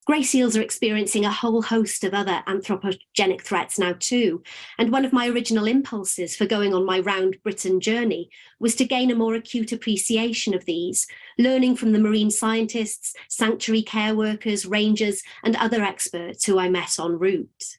Grey seals are experiencing a whole host of other anthropogenic threats now too, and one of my original impulses for going on my round Britain journey was to gain a more acute appreciation of these, learning from the marine scientists, sanctuary care workers, rangers, and other experts who I met en route.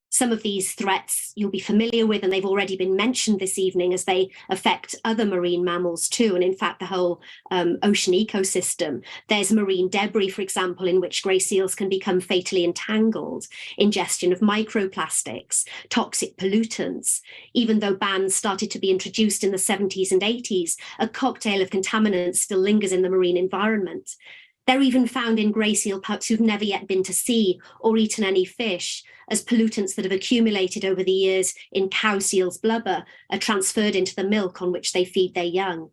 Some of these threats you'll be familiar with, and they've already been mentioned this evening as they affect other marine mammals too, and in fact the whole ocean ecosystem. There's marine debris, for example, in which grey seals can become fatally entangled, ingestion of microplastics, toxic pollutants. Even though bans started to be introduced in the 70s and 80s, a cocktail of contaminants still lingers in the marine environment. They're even found in grey seal pups who've never yet been to sea or eaten any fish, as pollutants that have accumulated over the years in cow seals' blubber are transferred into the milk on which they feed their young.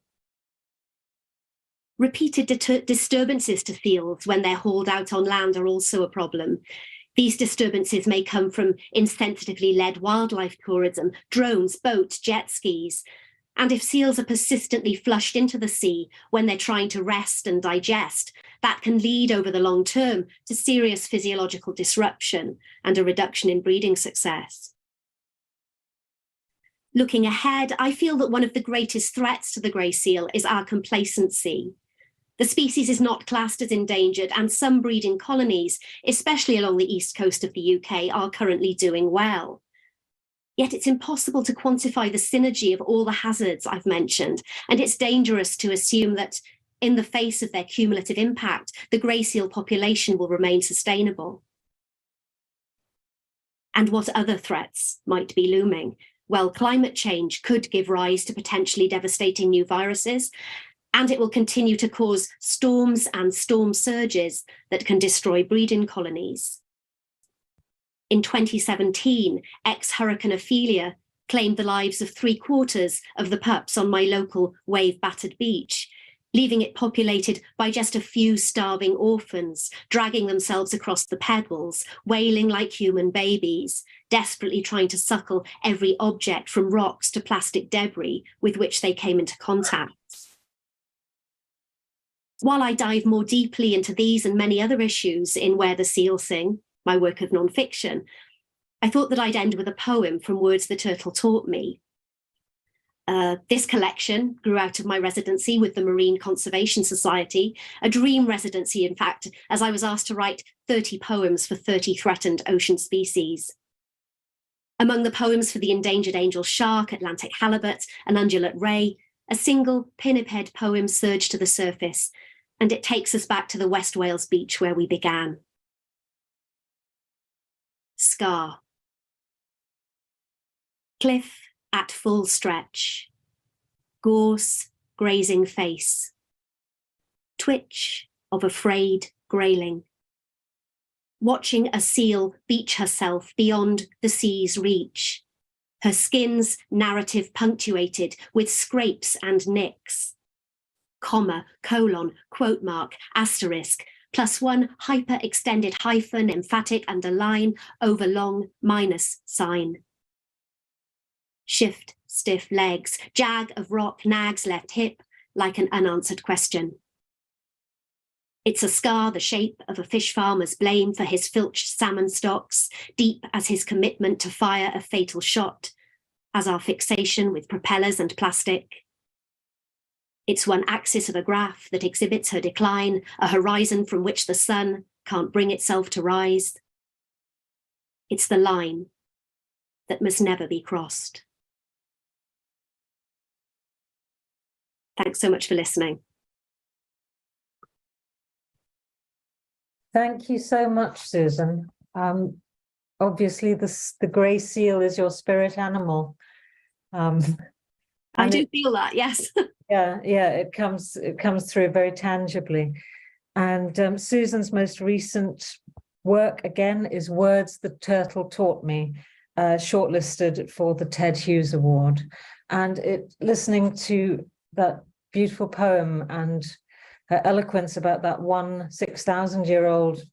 Repeated disturbances to seals when they're hauled out on land are also a problem. These disturbances may come from insensitively led wildlife tourism, drones, boats, jet skis. And if seals are persistently flushed into the sea when they're trying to rest and digest, that can lead over the long term to serious physiological disruption and a reduction in breeding success. Looking ahead, I feel that one of the greatest threats to the grey seal is our complacency. The species is not classed as endangered, and some breeding colonies, especially along the east coast of the UK, are currently doing well. Yet it's impossible to quantify the synergy of all the hazards I've mentioned, and it's dangerous to assume that in the face of their cumulative impact, the grey seal population will remain sustainable. And what other threats might be looming? Well, climate change could give rise to potentially devastating new viruses, and it will continue to cause storms and storm surges that can destroy breeding colonies. In 2017, ex-Hurricane Ophelia claimed the lives of 3/4 of the pups on my local wave-battered beach, leaving it populated by just a few starving orphans, dragging themselves across the pebbles, wailing like human babies, desperately trying to suckle every object from rocks to plastic debris with which they came into contact. While I dive more deeply into these and many other issues in Where the Seals Sing, my work of non-fiction, I thought that I'd end with a poem from Words the Turtle Taught Me. This collection grew out of my residency with the Marine Conservation Society, a dream residency, in fact, as I was asked to write 30 poems for 30 threatened ocean species. Among the poems for the endangered angel shark, Atlantic halibut, and undulate ray, a single pinniped poem surged to the surface, and it takes us back to the West Wales beach where we began. Scar. Cliff at full stretch. Gorse grazing face. Twitch of afraid grayling. Watching a seal beach herself beyond the sea's reach. Her skin's narrative punctuated with scrapes and nicks. Comma, colon, quote mark, asterisk, +1 hyper-extended hyphen, emphatic underline, over long minus sign. Shift stiff legs, jag of rock nags left hip like an unanswered question. It's a scar the shape of a fish farmer's blame for his filched salmon stocks, deep as his commitment to fire a fatal shot, as our fixation with propellers and plastic. It's one axis of a graph that exhibits her decline, a horizon from which the sun can't bring itself to rise. It's the line that must never be crossed. Thanks so much for listening. Thank you so much, Susan. Obviously, the grey seal is your spirit animal. I do feel that, yes. Yeah, it comes through very tangibly. And Susan's most recent work, again, is Words the Turtle Taught Me, shortlisted for the Ted Hughes Award. And listening to that beautiful poem and her eloquence about that one 6,000-year-old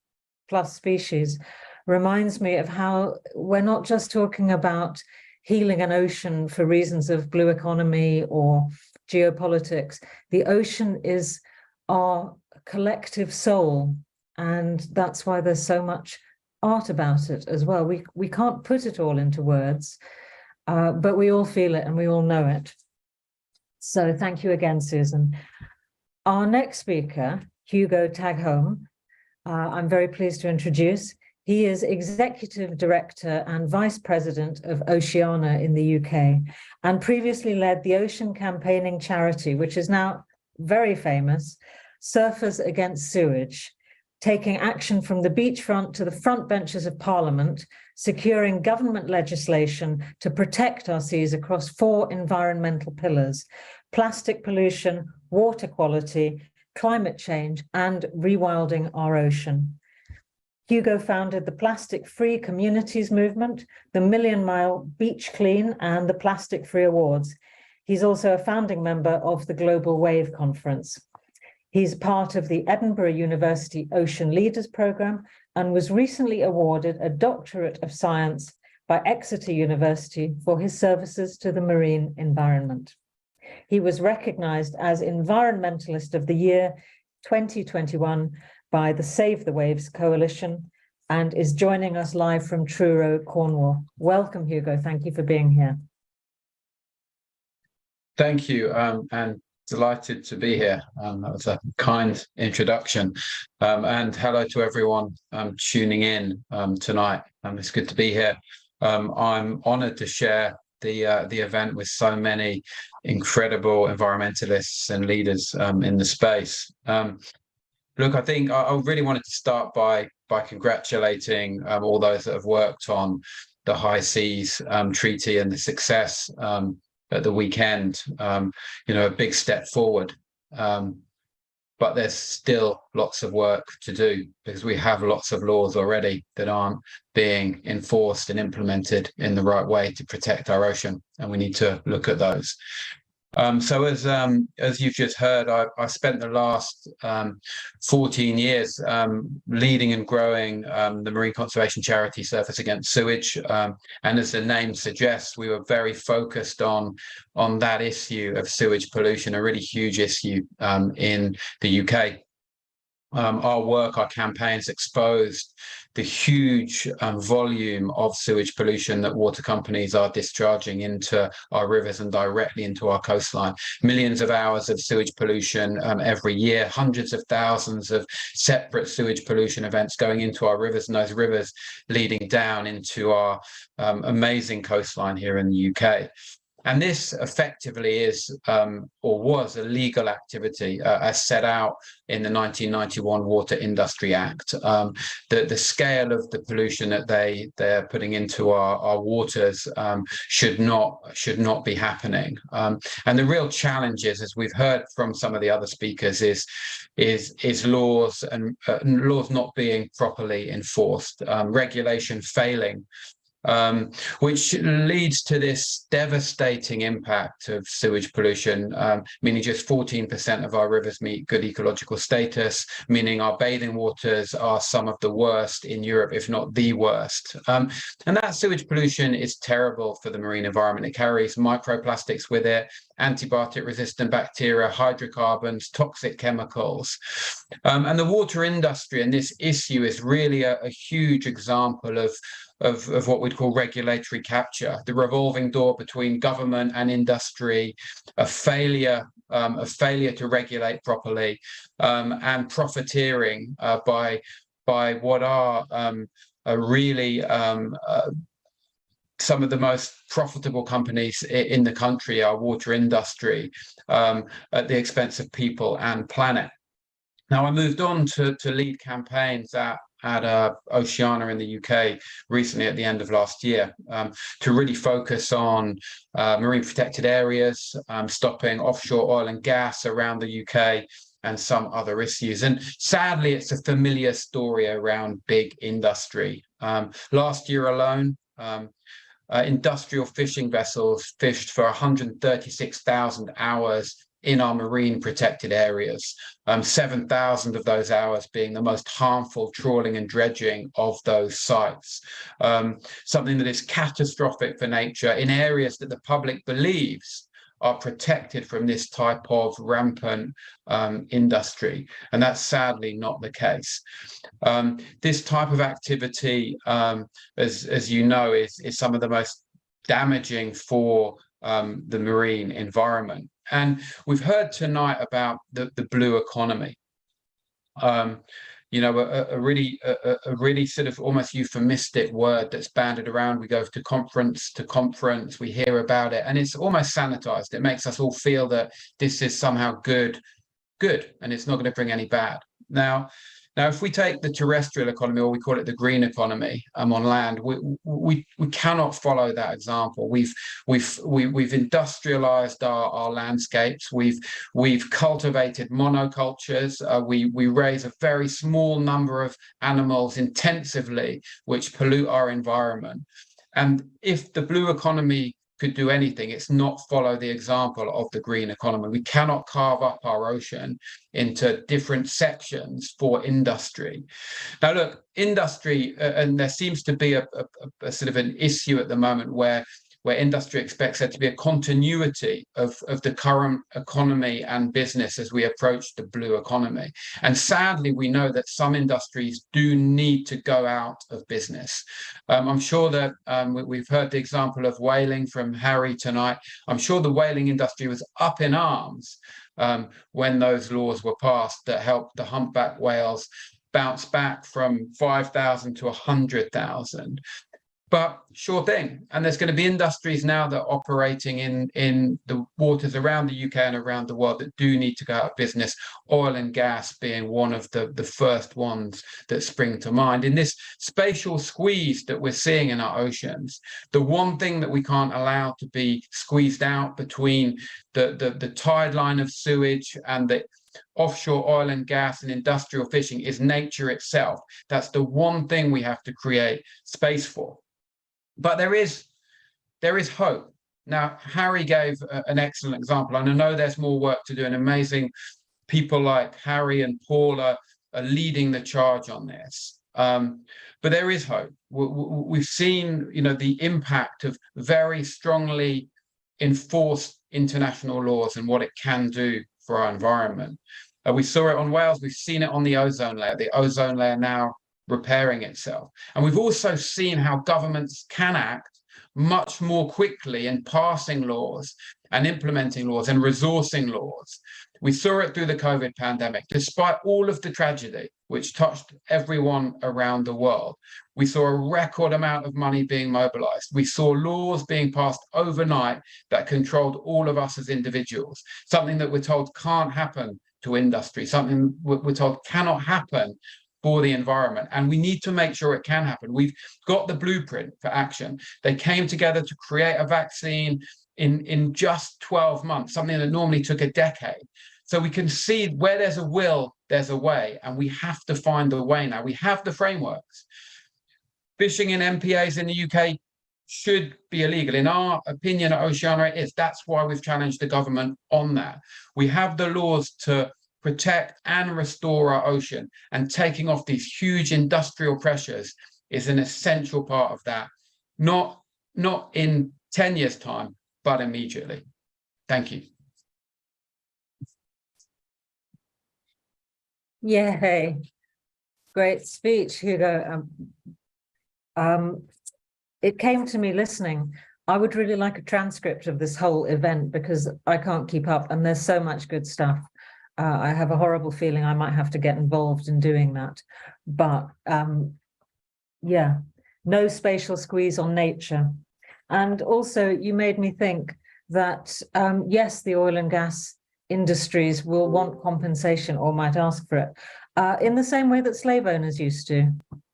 plus species reminds me of how we're not just talking about healing an ocean for reasons of blue economy or geopolitics. The ocean is our collective soul, and that's why there's so much art about it as well. We can't put it all into words, but we all feel it and we all know it. So thank you again, Susan. Our next speaker, Hugo Taghome, I'm very pleased to introduce. He is Executive Director and Vice President of Oceana in the UK, and previously led the ocean campaigning charity, which is now very famous, Surfers Against Sewage, taking action from the beachfront to the front benches of Parliament, securing government legislation to protect our seas across 4 environmental pillars: plastic pollution, water quality, climate change, and rewilding our ocean. Hugo founded the Plastic Free Communities Movement, the Million Mile Beach Clean, and the Plastic Free Awards. He's also a founding member of the Global Wave Conference. He's part of the Edinburgh University Ocean Leaders Programme and was recently awarded a Doctorate of Science by Exeter University for his services to the marine environment. He was recognised as Environmentalist of the Year 2021 by the Save the Waves Coalition and is joining us live from Truro, Cornwall. Welcome, Hugo. Thank you for being here. Thank you, and delighted to be here. That was a kind introduction. And hello to everyone tuning in tonight. It's good to be here. I'm honoured to share the event with so many incredible environmentalists and leaders in the space. Look, I think I really wanted to start by congratulating all those that have worked on the High Seas Treaty and the success at the weekend. A big step forward. But there's still lots of work to do, because we have lots of laws already that aren't being enforced and implemented in the right way to protect our ocean, and we need to look at those. So as you've just heard, I spent the last 14 years leading and growing the marine conservation charity Surfers Against Sewage, and as the name suggests, we were very focused on that issue of sewage pollution, a really huge issue in the UK. Our work, our campaigns exposed the huge volume of sewage pollution that water companies are discharging into our rivers and directly into our coastline. Millions of hours of sewage pollution every year, hundreds of thousands of separate sewage pollution events going into our rivers, and those rivers leading down into our amazing coastline here in the UK. And this effectively is, or was, a legal activity as set out in the 1991 Water Industry Act. The scale of the pollution that they're putting into our waters should not be happening. And the real challenge is, as we've heard from some of the other speakers, is laws and laws not being properly enforced, regulation failing. Which leads to this devastating impact of sewage pollution, meaning just 14% of our rivers meet good ecological status, meaning our bathing waters are some of the worst in Europe, if not the worst. And that sewage pollution is terrible for the marine environment. It carries microplastics with it, antibiotic-resistant bacteria, hydrocarbons, toxic chemicals. And the water industry and this issue is really a huge example of what we'd call regulatory capture, the revolving door between government and industry, a failure to regulate properly, and profiteering by what are really some of the most profitable companies in the country, our water industry, at the expense of people and planet. Now, I moved on to lead campaigns at Oceana in the UK recently at the end of last year to really focus on marine protected areas, stopping offshore oil and gas around the UK, and some other issues. And sadly, it's a familiar story around big industry. Last year alone, industrial fishing vessels fished for 136,000 hours in our marine protected areas, 7,000 of those hours being the most harmful trawling and dredging of those sites. Something that is catastrophic for nature in areas that the public believes are protected from this type of rampant industry. And that's sadly not the case. This type of activity, as you know, is some of the most damaging for the marine environment. And we've heard tonight about the blue economy. A really sort of almost euphemistic word that's bandied around. We go to conference, we hear about it, and it's almost sanitized. It makes us all feel that this is somehow good, and it's not going to bring any bad. Now, if we take the terrestrial economy, or we call it the green economy, on land, we cannot follow that example. We've industrialized our landscapes. We've cultivated monocultures. We raise a very small number of animals intensively, which pollute our environment. And if the blue economy could do anything, it's not follow the example of the green economy. We cannot carve up our ocean into different sections for industry. Now, look, industry, and there seems to be a sort of an issue at the moment where where industry expects there to be a continuity of the current economy and business as we approach the blue economy. And sadly, we know that some industries do need to go out of business. I'm sure that we've heard the example of whaling from Harry tonight. I'm sure the whaling industry was up in arms when those laws were passed that helped the humpback whales bounce back from 5,000 to 100,000. But sure thing. And there's going to be industries now that are operating in the waters around the UK and around the world that do need to go out of business, oil and gas being one of the first ones that spring to mind. In this spatial squeeze that we're seeing in our oceans, the one thing that we can't allow to be squeezed out between the tide line of sewage and the offshore oil and gas and industrial fishing is nature itself. That's the one thing we have to create space for. But there is hope. Now, Harry gave an excellent example, and I know there's more work to do, and amazing people like Harry and Paul are leading the charge on this. But there is hope. We've seen, the impact of very strongly enforced international laws and what it can do for our environment. We saw it on whales. We've seen it on the ozone layer. The ozone layer now repairing itself. And we've also seen how governments can act much more quickly in passing laws and implementing laws and resourcing laws. We saw it through the COVID pandemic. Despite all of the tragedy, which touched everyone around the world, we saw a record amount of money being mobilized. We saw laws being passed overnight that controlled all of us as individuals, something that we're told can't happen to industry, something we're told cannot happen for the environment. And we need to make sure it can happen. We've got the blueprint for action. They came together to create a vaccine in just 12 months, something that normally took a decade. So we can see where there's a will, there's a way, and we have to find a way now. We have the frameworks. Fishing in MPAs in the UK should be illegal. In our opinion at Oceana, it is. That's why we've challenged the government on that. We have the laws to protect and restore our ocean, and taking off these huge industrial pressures is an essential part of that. Not in 10 years' time, but immediately. Thank you. Yay. Great speech, Hugo. It came to me listening. I would really like a transcript of this whole event because I can't keep up and there's so much good stuff. I have a horrible feeling I might have to get involved in doing that. But yeah, no spatial squeeze on nature. And also you made me think that, yes, the oil and gas industries will want compensation or might ask for it in the same way that slave owners used to.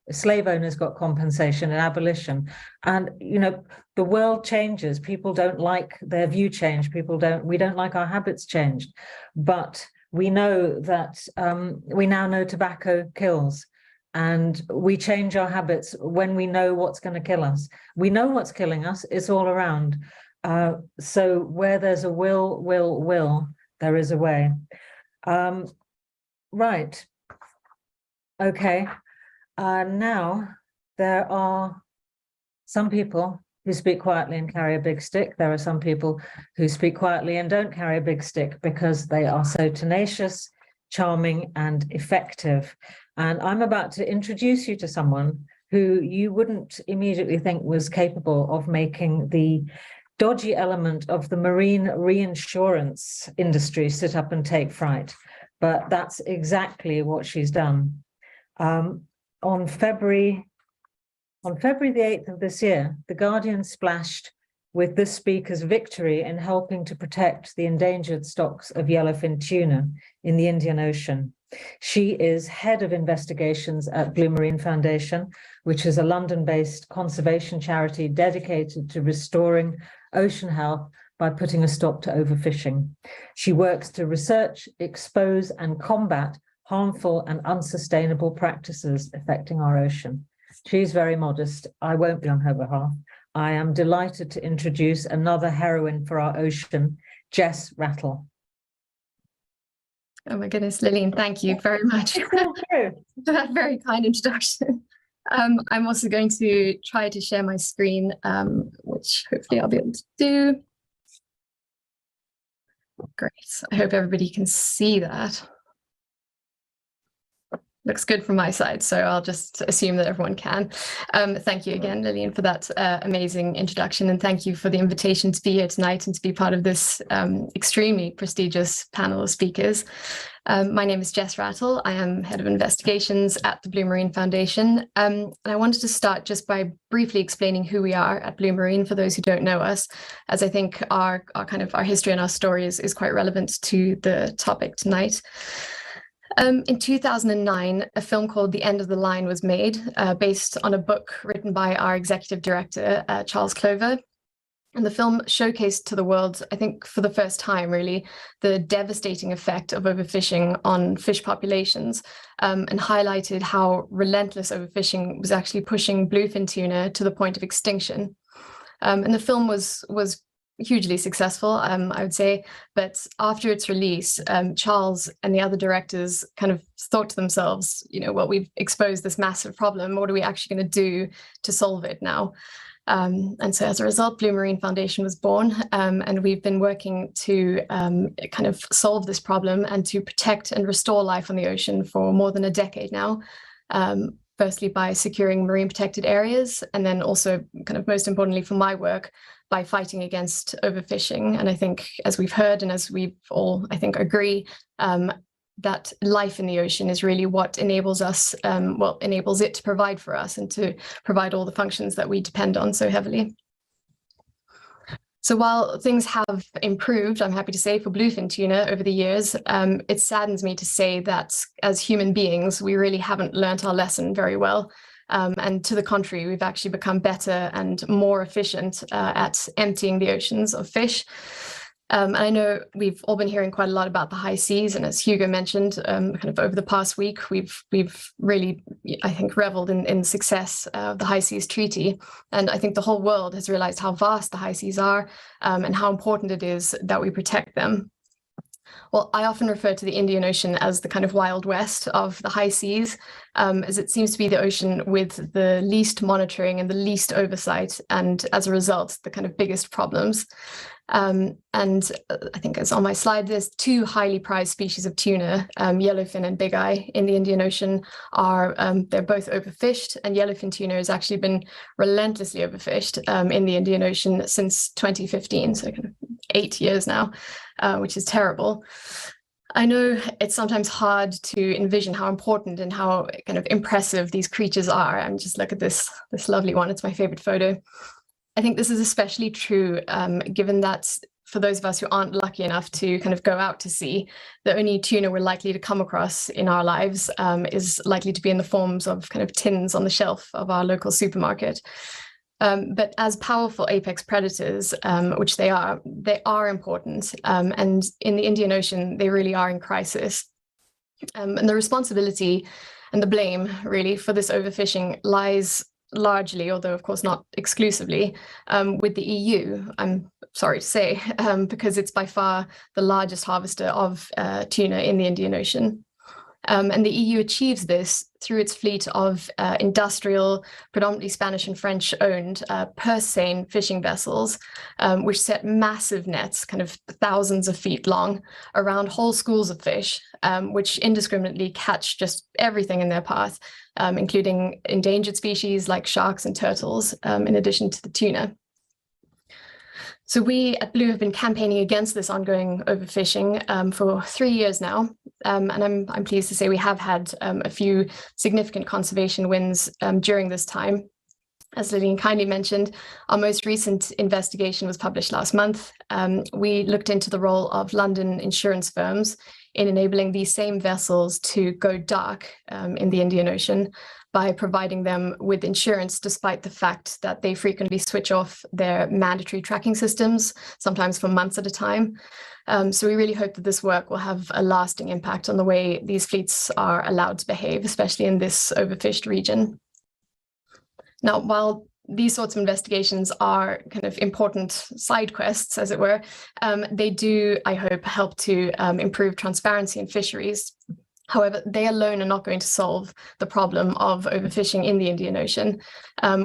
Slave owners got compensation in abolition. And, the world changes. People don't like their view change. We don't like our habits changed. But we know that we now know tobacco kills, and we change our habits when we know what's going to kill us. We know what's killing us. It's all around. So where there's a will, there is a way. Right. Okay. Now there are some people who speak quietly and carry a big stick. There are some people who speak quietly and don't carry a big stick because they are so tenacious, charming, and effective. And I'm about to introduce you to someone who you wouldn't immediately think was capable of making the dodgy element of the marine reinsurance industry sit up and take fright. But that's exactly what she's done. On February the 8th of this year, The Guardian splashed with this speaker's victory in helping to protect the endangered stocks of yellowfin tuna in the Indian Ocean. She is head of investigations at Blue Marine Foundation, which is a London-based conservation charity dedicated to restoring ocean health by putting a stop to overfishing. She works to research, expose, and combat harmful and unsustainable practices affecting our ocean. She's very modest. I won't be on her behalf. I am delighted to introduce another heroine for our ocean, Jess Rattle. Oh my goodness, Lillian, thank you very much for that very kind introduction. I'm also going to try to share my screen, which hopefully I'll be able to do. Great. I hope everybody can see that. Looks good from my side, so I'll just assume that everyone can. Thank you again, Lillian, for that amazing introduction, and thank you for the invitation to be here tonight and to be part of this extremely prestigious panel of speakers. My name is Jess Rattle. I am Head of Investigations at the Blue Marine Foundation, and I wanted to start just by briefly explaining who we are at Blue Marine for those who don't know us, as I think our history and our story is quite relevant to the topic tonight. In 2009, a film called The End of the Line was made, based on a book written by our executive director, Charles Clover. And the film showcased to the world, I think for the first time really, the devastating effect of overfishing on fish populations, and highlighted how relentless overfishing was actually pushing bluefin tuna to the point of extinction. And the film was hugely successful, I would say, but after its release, Charles and the other directors kind of thought to themselves, well, we've exposed this massive problem. What are we actually going to do to solve it now? And so as a result, Blue Marine Foundation was born, and we've been working to kind of solve this problem and to protect and restore life on the ocean for more than a decade now. Firstly, by securing marine protected areas, and then also kind of most importantly for my work, by fighting against overfishing. And I think, as we've heard and as we've all, I think, agree, that life in the ocean is really what enables us, enables it to provide for us and to provide all the functions that we depend on so heavily. So while things have improved, I'm happy to say, for bluefin tuna over the years, it saddens me to say that as human beings, we really haven't learnt our lesson very well. And to the contrary, we've actually become better and more efficient at emptying the oceans of fish. And I know we've all been hearing quite a lot about the high seas, and as Hugo mentioned, kind of over the past week, we've really, I think, reveled in the success of the High Seas Treaty. And I think the whole world has realized how vast the high seas are, and how important it is that we protect them. Well, I often refer to the Indian Ocean as the kind of Wild West of the high seas, as it seems to be the ocean with the least monitoring and the least oversight, and as a result, the kind of biggest problems. And I think, as on my slide, there's two highly prized species of tuna, yellowfin and big eye, in the Indian Ocean. They're both overfished, and yellowfin tuna has actually been relentlessly overfished in the Indian Ocean since 2015, so kind of 8 years now, which is terrible. I know it's sometimes hard to envision how important and how kind of impressive these creatures are. And just look at this lovely one. It's my favorite photo. I think this is especially true given that for those of us who aren't lucky enough to kind of go out to sea, the only tuna we're likely to come across in our lives is likely to be in the forms of kind of tins on the shelf of our local supermarket. But as powerful apex predators, which they are important. And in the Indian Ocean, they really are in crisis. And the responsibility and the blame really for this overfishing lies largely, although of course not exclusively, with the EU, I'm sorry to say, because it's by far the largest harvester of tuna in the Indian Ocean. And the EU achieves this through its fleet of industrial, predominantly Spanish and French owned purse seine fishing vessels, which set massive nets, kind of thousands of feet long, around whole schools of fish, which indiscriminately catch just everything in their path, including endangered species like sharks and turtles, in addition to the tuna. So we at Blue have been campaigning against this ongoing overfishing for 3 years now, and I'm pleased to say we have had a few significant conservation wins during this time. As Lillian kindly mentioned, our most recent investigation was published last month. We looked into the role of London insurance firms in enabling these same vessels to go dark in the Indian Ocean by providing them with insurance, despite the fact that they frequently switch off their mandatory tracking systems, sometimes for months at a time. So we really hope that this work will have a lasting impact on the way these fleets are allowed to behave, especially in this overfished region. Now, while these sorts of investigations are kind of important side quests, as it were, they do, I hope, help to improve transparency in fisheries. However, they alone are not going to solve the problem of overfishing in the Indian Ocean,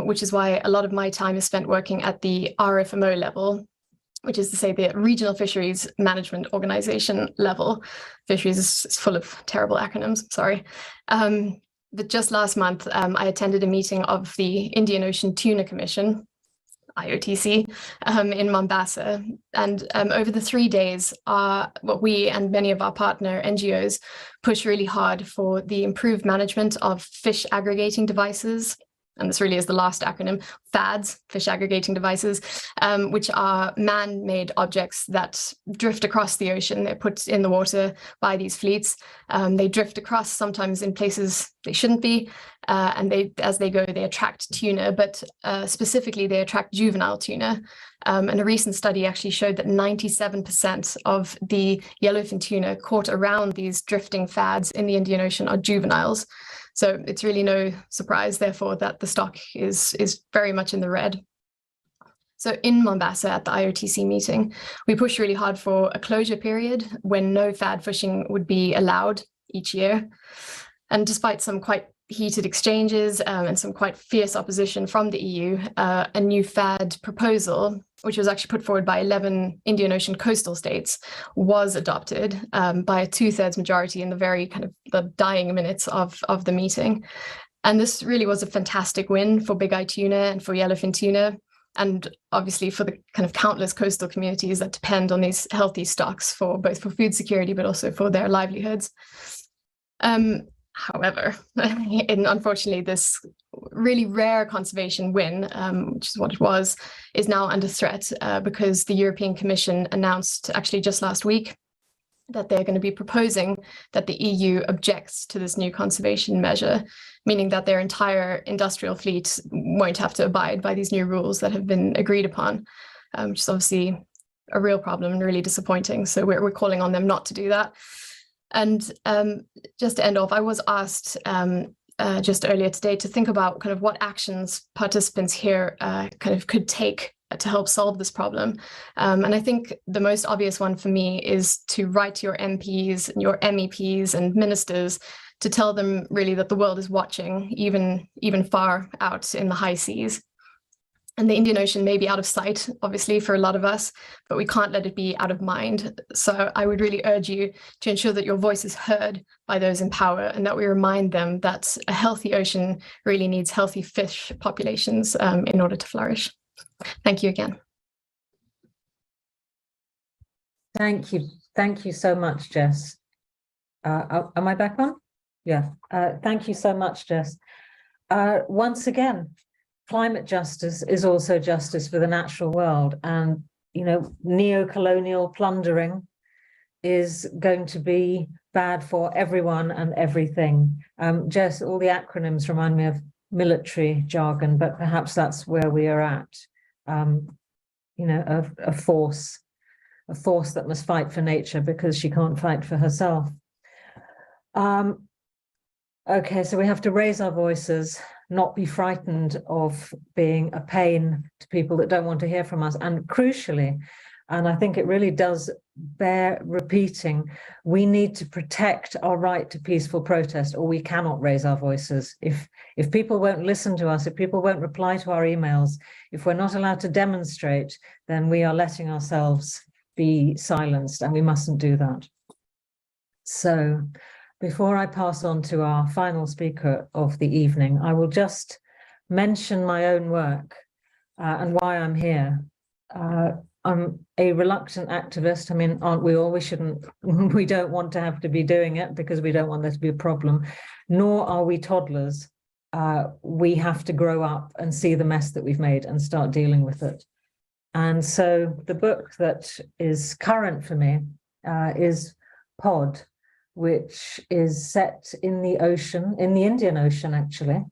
which is why a lot of my time is spent working at the RFMO level, which is to say the Regional Fisheries Management Organization level. Fisheries is full of terrible acronyms, sorry. But just last month, I attended a meeting of the Indian Ocean Tuna Commission, IOTC, in Mombasa. And over the 3 days, what we and many of our partner NGOs push really hard for the improved management of fish aggregating devices. And this really is the last acronym, FADs, fish aggregating devices, which are man-made objects that drift across the ocean. They're put in the water by these fleets. They drift across sometimes in places they shouldn't be. And as they go, they attract tuna, but specifically they attract juvenile tuna. And a recent study actually showed that 97% of the yellowfin tuna caught around these drifting FADs in the Indian Ocean are juveniles. So it's really no surprise, therefore, that the stock is very much in the red. So in Mombasa at the IOTC meeting, we pushed really hard for a closure period when no FAD fishing would be allowed each year. And despite some quite heated exchanges and some quite fierce opposition from the EU, a new FAD proposal, which was actually put forward by 11 Indian Ocean coastal states, was adopted by a 2/3 majority in the very kind of the dying minutes of the meeting. And this really was a fantastic win for big eye tuna and for yellowfin tuna, and obviously for the kind of countless coastal communities that depend on these healthy stocks for both for food security, but also for their livelihoods. However, unfortunately, this really rare conservation win, which is what it was, is now under threat because the European Commission announced actually just last week that they're going to be proposing that the EU objects to this new conservation measure, meaning that their entire industrial fleet won't have to abide by these new rules that have been agreed upon, which is obviously a real problem and really disappointing. So we're calling on them not to do that. And just to end off, I was asked just earlier today to think about kind of what actions participants here kind of could take to help solve this problem. And I think the most obvious one for me is to write to your MPs and your MEPs and ministers to tell them really that the world is watching, even far out in the high seas. And the Indian Ocean may be out of sight, obviously, for a lot of us, but we can't let it be out of mind. So I would really urge you to ensure that your voice is heard by those in power and that we remind them that a healthy ocean really needs healthy fish populations in order to flourish. Thank you again. Thank you. Thank you so much, Jess. Am I back on? Yeah. Thank you so much, Jess. Once again, climate justice is also justice for the natural world, and neo-colonial plundering is going to be bad for everyone and everything. Jess, all the acronyms remind me of military jargon, but perhaps that's where we are at. A force that must fight for nature because she can't fight for herself. Okay, so we have to raise our voices, not be frightened of being a pain to people that don't want to hear from us. And crucially, and I think it really does bear repeating, we need to protect our right to peaceful protest, or we cannot raise our voices. If people won't listen to us, if people won't reply to our emails, if we're not allowed to demonstrate, then we are letting ourselves be silenced, and we mustn't do that. So, before I pass on to our final speaker of the evening, I will just mention my own work and why I'm here. I'm a reluctant activist. I mean, aren't we all? We don't want to have to be doing it because we don't want there to be a problem, nor are we toddlers. We have to grow up and see the mess that we've made and start dealing with it. And so the book that is current for me is Pod, which is set in the ocean, in the Indian Ocean, actually.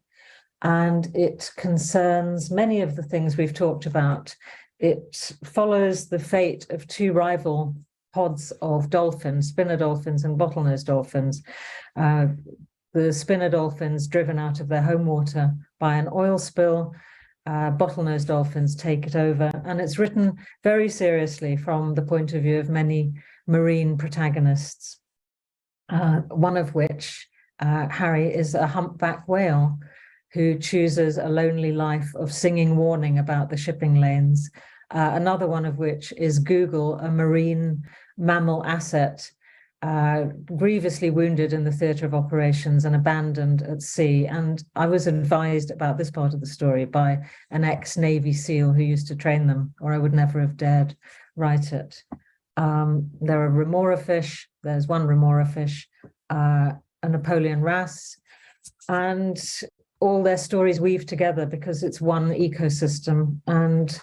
And it concerns many of the things we've talked about. It follows the fate of two rival pods of dolphins, spinner dolphins and bottlenose dolphins. The spinner dolphins driven out of their home water by an oil spill, bottlenose dolphins take it over. And it's written very seriously from the point of view of many marine protagonists. one of which, Harry, is a humpback whale who chooses a lonely life of singing warning about the shipping lanes. Another one of which is Google, a marine mammal asset, grievously wounded in the theatre of operations and abandoned at sea. And I was advised about this part of the story by an ex-Navy SEAL who used to train them, or I would never have dared write it. There are remora fish. There's one remora fish, a Napoleon wrasse, and all their stories weave together because it's one ecosystem. And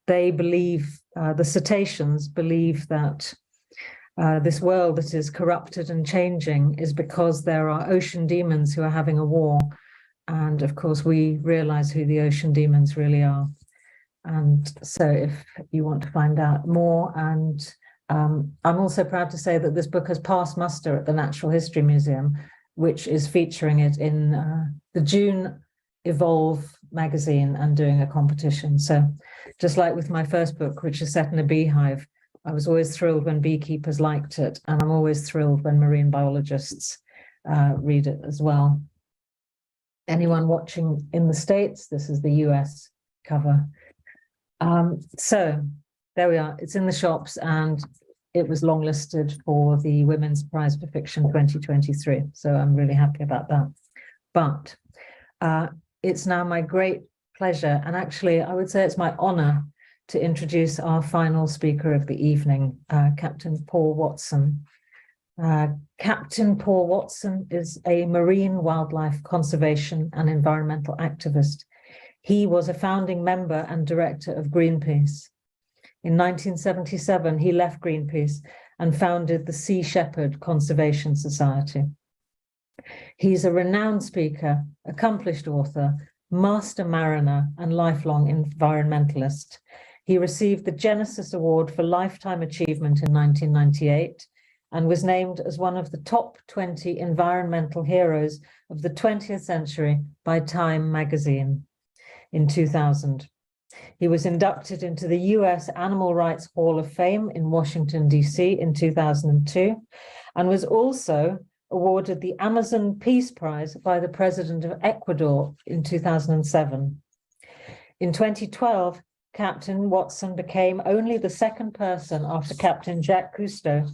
they believe, the cetaceans believe that this world that is corrupted and changing is because there are ocean demons who are having a war. And of course, we realize who the ocean demons really are. And so if you want to find out more, and I'm also proud to say that this book has passed muster at the Natural History Museum, which is featuring it in the June Evolve magazine and doing a competition. So just like with my first book, which is set in a beehive, I was always thrilled when beekeepers liked it, and I'm always thrilled when marine biologists read it as well. Anyone watching in the States, this is the US cover. So there we are, it's in the shops, and it was longlisted for the Women's Prize for Fiction 2023. So I'm really happy about that. But it's now my great pleasure, and actually I would say it's my honor, to introduce our final speaker of the evening, Captain Paul Watson. Captain Paul Watson is a marine wildlife conservation and environmental activist. He was a founding member and director of Greenpeace. In 1977, he left Greenpeace and founded the Sea Shepherd Conservation Society. He's a renowned speaker, accomplished author, master mariner, and lifelong environmentalist. He received the Genesis Award for Lifetime Achievement in 1998 and was named as one of the top 20 environmental heroes of the 20th century by Time magazine in 2000. He was inducted into the US Animal Rights Hall of Fame in Washington, DC in 2002, and was also awarded the Amazon Peace Prize by the President of Ecuador in 2007. In 2012, Captain Watson became only the second person after Captain Jacques Cousteau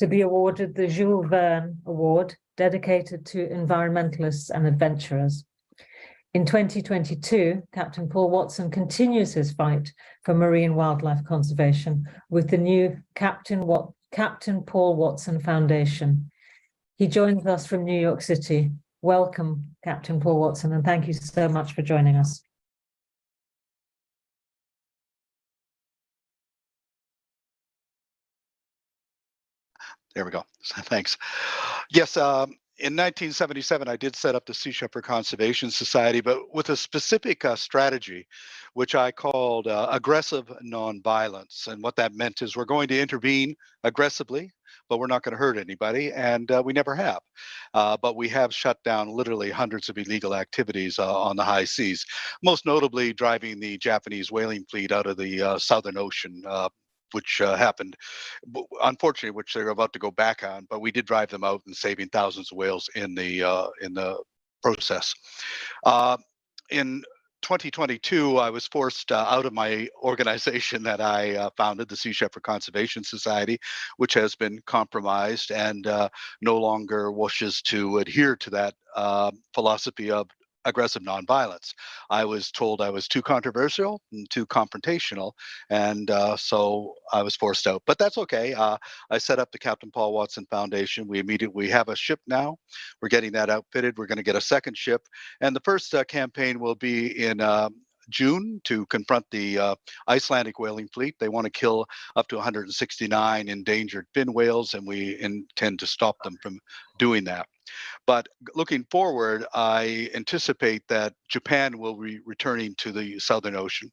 to be awarded the Jules Verne Award, dedicated to environmentalists and adventurers. In 2022, Captain Paul Watson continues his fight for marine wildlife conservation with the new Captain Paul Watson Foundation. He joins us from New York City. Welcome, Captain Paul Watson, and thank you so much for joining us. There we go. Thanks. Yes, in 1977, I did set up the Sea Shepherd Conservation Society, but with a specific strategy, which I called aggressive nonviolence. And what that meant is we're going to intervene aggressively, but we're not going to hurt anybody, and we never have. But we have shut down literally hundreds of illegal activities on the high seas, most notably driving the Japanese whaling fleet out of the Southern Ocean, which happened, unfortunately, which they're about to go back on, but we did drive them out and saving thousands of whales in the process. In 2022, I was forced out of my organization that I founded, the Sea Shepherd Conservation Society, which has been compromised and no longer wishes to adhere to that philosophy of aggressive nonviolence. I was told I was too controversial and too confrontational, and so I was forced out. But that's okay. I set up the Captain Paul Watson Foundation. We have a ship now. We're getting that outfitted. We're going to get a second ship, and the first campaign will be in June to confront the Icelandic whaling fleet. They want to kill up to 169 endangered fin whales, and we intend to stop them from doing that. But looking forward, I anticipate that Japan will be returning to the Southern Ocean.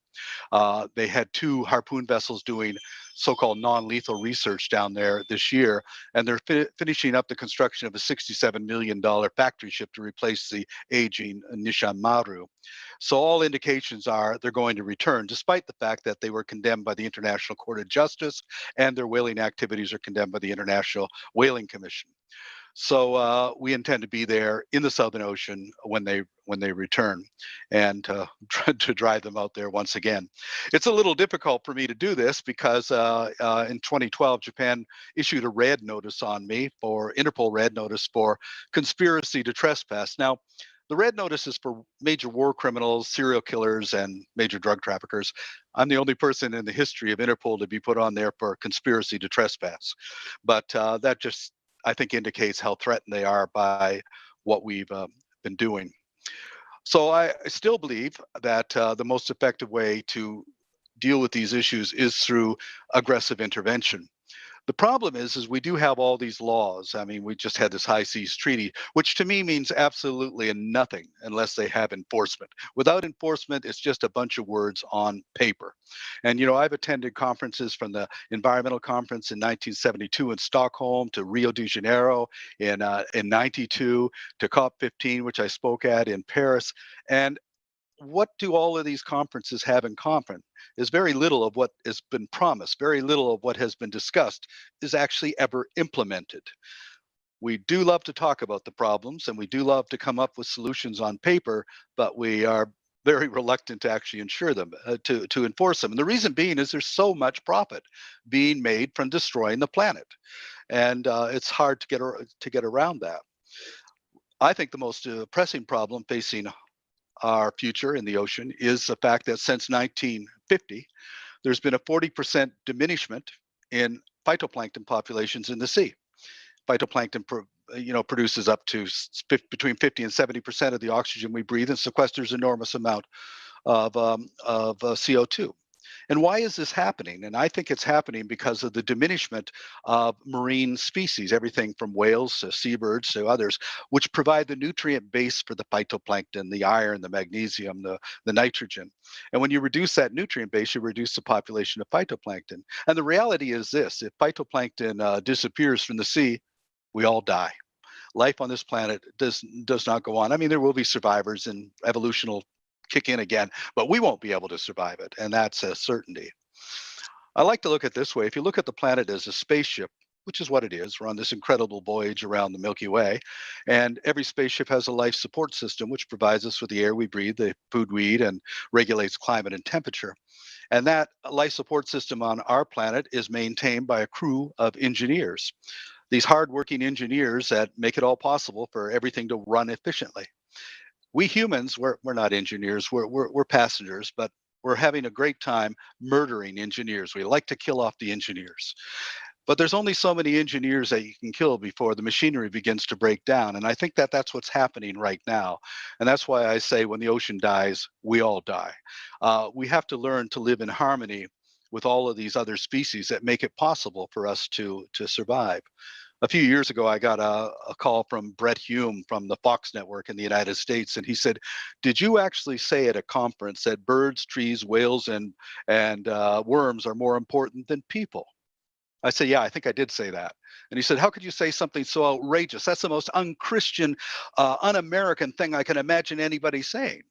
They had 2 harpoon vessels doing so-called non-lethal research down there this year, and they're finishing up the construction of a $67 million factory ship to replace the aging Nishan Maru. So all indications are they're going to return, despite the fact that they were condemned by the International Court of Justice and their whaling activities are condemned by the International Whaling Commission. So we intend to be there in the Southern Ocean when they return, and try to drive them out there once again. It's a little difficult for me to do this because in 2012, Japan issued a red notice on me, for Interpol red notice for conspiracy to trespass. Now, the red notice is for major war criminals, serial killers, and major drug traffickers. I'm the only person in the history of Interpol to be put on there for conspiracy to trespass. But that just, I think, indicates how threatened they are by what we've been doing. So I still believe that the most effective way to deal with these issues is through aggressive intervention. The problem is we do have all these laws. I mean, we just had this high seas treaty, which to me means absolutely nothing unless they have enforcement. Without enforcement, it's just a bunch of words on paper. And, you know, I've attended conferences from the environmental conference in 1972 in Stockholm to Rio de Janeiro in 92 to COP15, which I spoke at in Paris. And what do all of these conferences have in common? Is very little of what has been promised, very little of what has been discussed is actually ever implemented. We do love to talk about the problems and we do love to come up with solutions on paper, but we are very reluctant to actually ensure them, to enforce them. And the reason being is there's so much profit being made from destroying the planet. And it's hard to get around that. I think the most pressing problem facing our future in the ocean is the fact that since 1950, there's been a 40% diminishment in phytoplankton populations in the sea. Phytoplankton, produces up to between 50 and 70% of the oxygen we breathe and sequesters enormous amount of CO2. And why is this happening? And I think it's happening because of the diminishment of marine species, everything from whales to seabirds to others, which provide the nutrient base for the phytoplankton, the iron, the magnesium, the nitrogen. And when you reduce that nutrient base, you reduce the population of phytoplankton. And the reality is this: if phytoplankton disappears from the sea, we all die. Life on this planet does not go on. I mean, there will be survivors and evolution will kick in again, but we won't be able to survive it, and that's a certainty. I like to look at it this way. If you look at the planet as a spaceship, which is what it is, we're on this incredible voyage around the Milky Way, and every spaceship has a life support system which provides us with the air we breathe, the food we eat, and regulates climate and temperature. And that life support system on our planet is maintained by a crew of engineers, these hardworking engineers that make it all possible for everything to run efficiently. We humans, we're not engineers, we're passengers, but we're having a great time murdering engineers. We like to kill off the engineers. But there's only so many engineers that you can kill before the machinery begins to break down. And I think that that's what's happening right now. And that's why I say when the ocean dies, we all die. We have to learn to live in harmony with all of these other species that make it possible for us to survive. A few years ago, I got a call from Brett Hume from the Fox Network in the United States, and he said, "Did you actually say at a conference that birds, trees, whales, and worms are more important than people?" I said, "Yeah, I think I did say that." And he said, "How could you say something so outrageous? That's the most unchristian, un-American thing I can imagine anybody saying."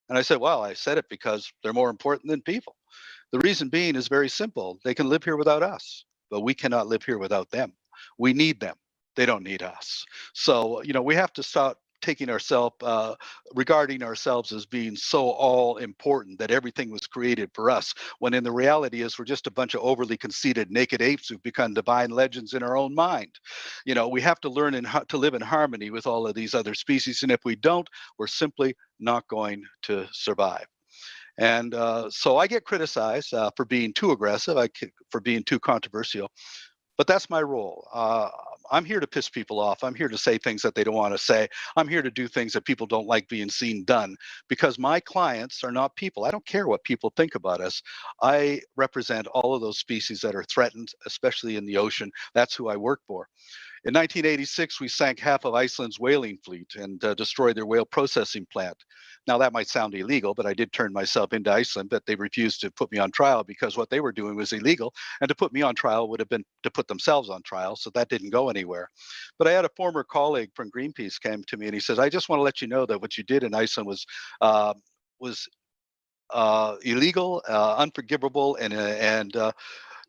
And I said, "Well, I said it because they're more important than people. The reason being is very simple. They can live here without us, but we cannot live here without them. We need them. They don't need us." So, we have to start taking ourselves, regarding ourselves as being so all important that everything was created for us, when in the reality is we're just a bunch of overly conceited naked apes who've become divine legends in our own mind. We have to learn to live in harmony with all of these other species. And if we don't, we're simply not going to survive. And so I get criticized for being too aggressive, for being too controversial. But that's my role. I'm here to piss people off. I'm here to say things that they don't want to say. I'm here to do things that people don't like being seen done, because my clients are not people. I don't care what people think about us. I represent all of those species that are threatened, especially in the ocean. That's who I work for. In 1986, we sank half of Iceland's whaling fleet and destroyed their whale processing plant. Now, that might sound illegal, but I did turn myself into Iceland, but they refused to put me on trial because what they were doing was illegal. And to put me on trial would have been to put themselves on trial. So that didn't go anywhere. But I had a former colleague from Greenpeace came to me and he says, "I just want to let you know that what you did in Iceland was illegal, unforgivable, and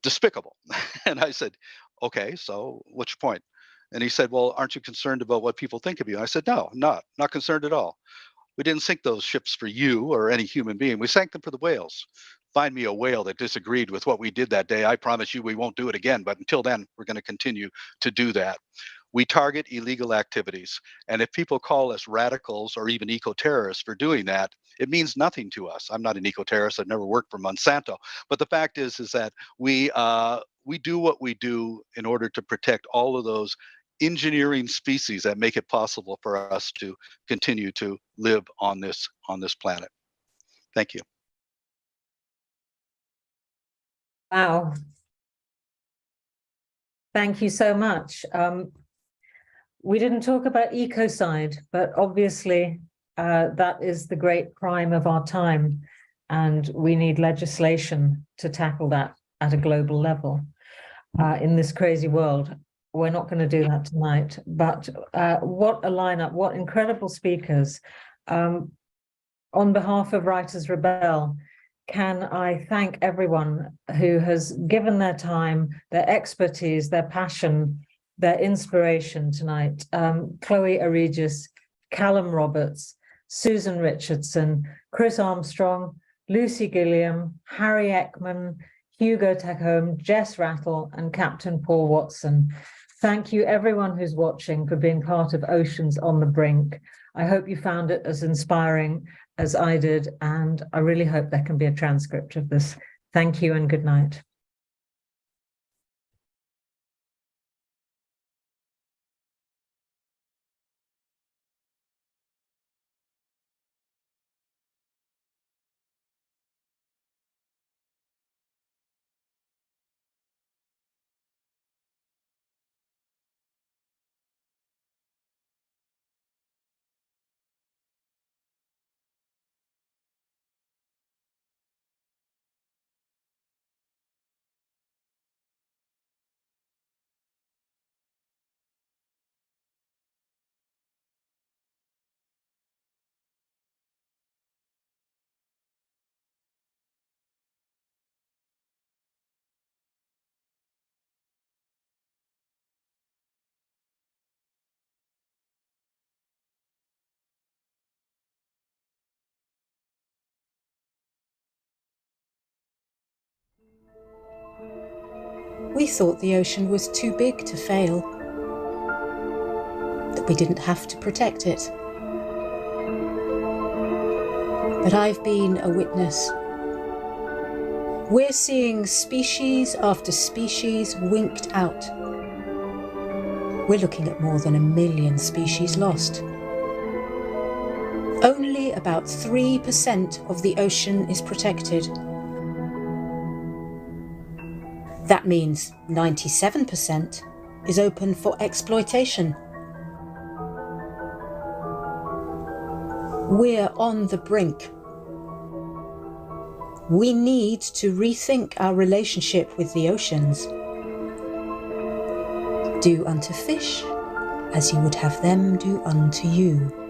despicable." And I said, "Okay, so what's your point?" And he said, well, aren't you concerned about what people think of you? And I said, no, I'm not concerned at all. We didn't sink those ships for you or any human being. We sank them for the whales. Find me a whale that disagreed with what we did that day. I promise you we won't do it again. But until then, we're going to continue to do that. We target illegal activities. And if people call us radicals or even eco-terrorists for doing that, it means nothing to us. I'm not an eco-terrorist. I've never worked for Monsanto. But the fact is that we do what we do in order to protect all of those engineering species that make it possible for us to continue to live on this planet. Thank you. Wow. Thank you so much. We didn't talk about ecocide, but obviously that is the great crime of our time, and we need legislation to tackle that at a global level in this crazy world. We're not going to do that tonight, but what a lineup, what incredible speakers. On behalf of Writers Rebel, can I thank everyone who has given their time, their expertise, their passion, their inspiration tonight. Chloe Aregis, Callum Roberts, Susan Richardson, Chris Armstrong, Lucy Gilliam, Harry Ekman, Hugo Techholm, Jess Rattle, and Captain Paul Watson. Thank you everyone who's watching for being part of Oceans on the Brink. I hope you found it as inspiring as I did, and I really hope there can be a transcript of this. Thank you and good night. We thought the ocean was too big to fail, that we didn't have to protect it. But I've been a witness. We're seeing species after species winked out. We're looking at more than 1 million species lost. Only about 3% of the ocean is protected. That means 97% is open for exploitation. We're on the brink. We need to rethink our relationship with the oceans. Do unto fish as you would have them do unto you.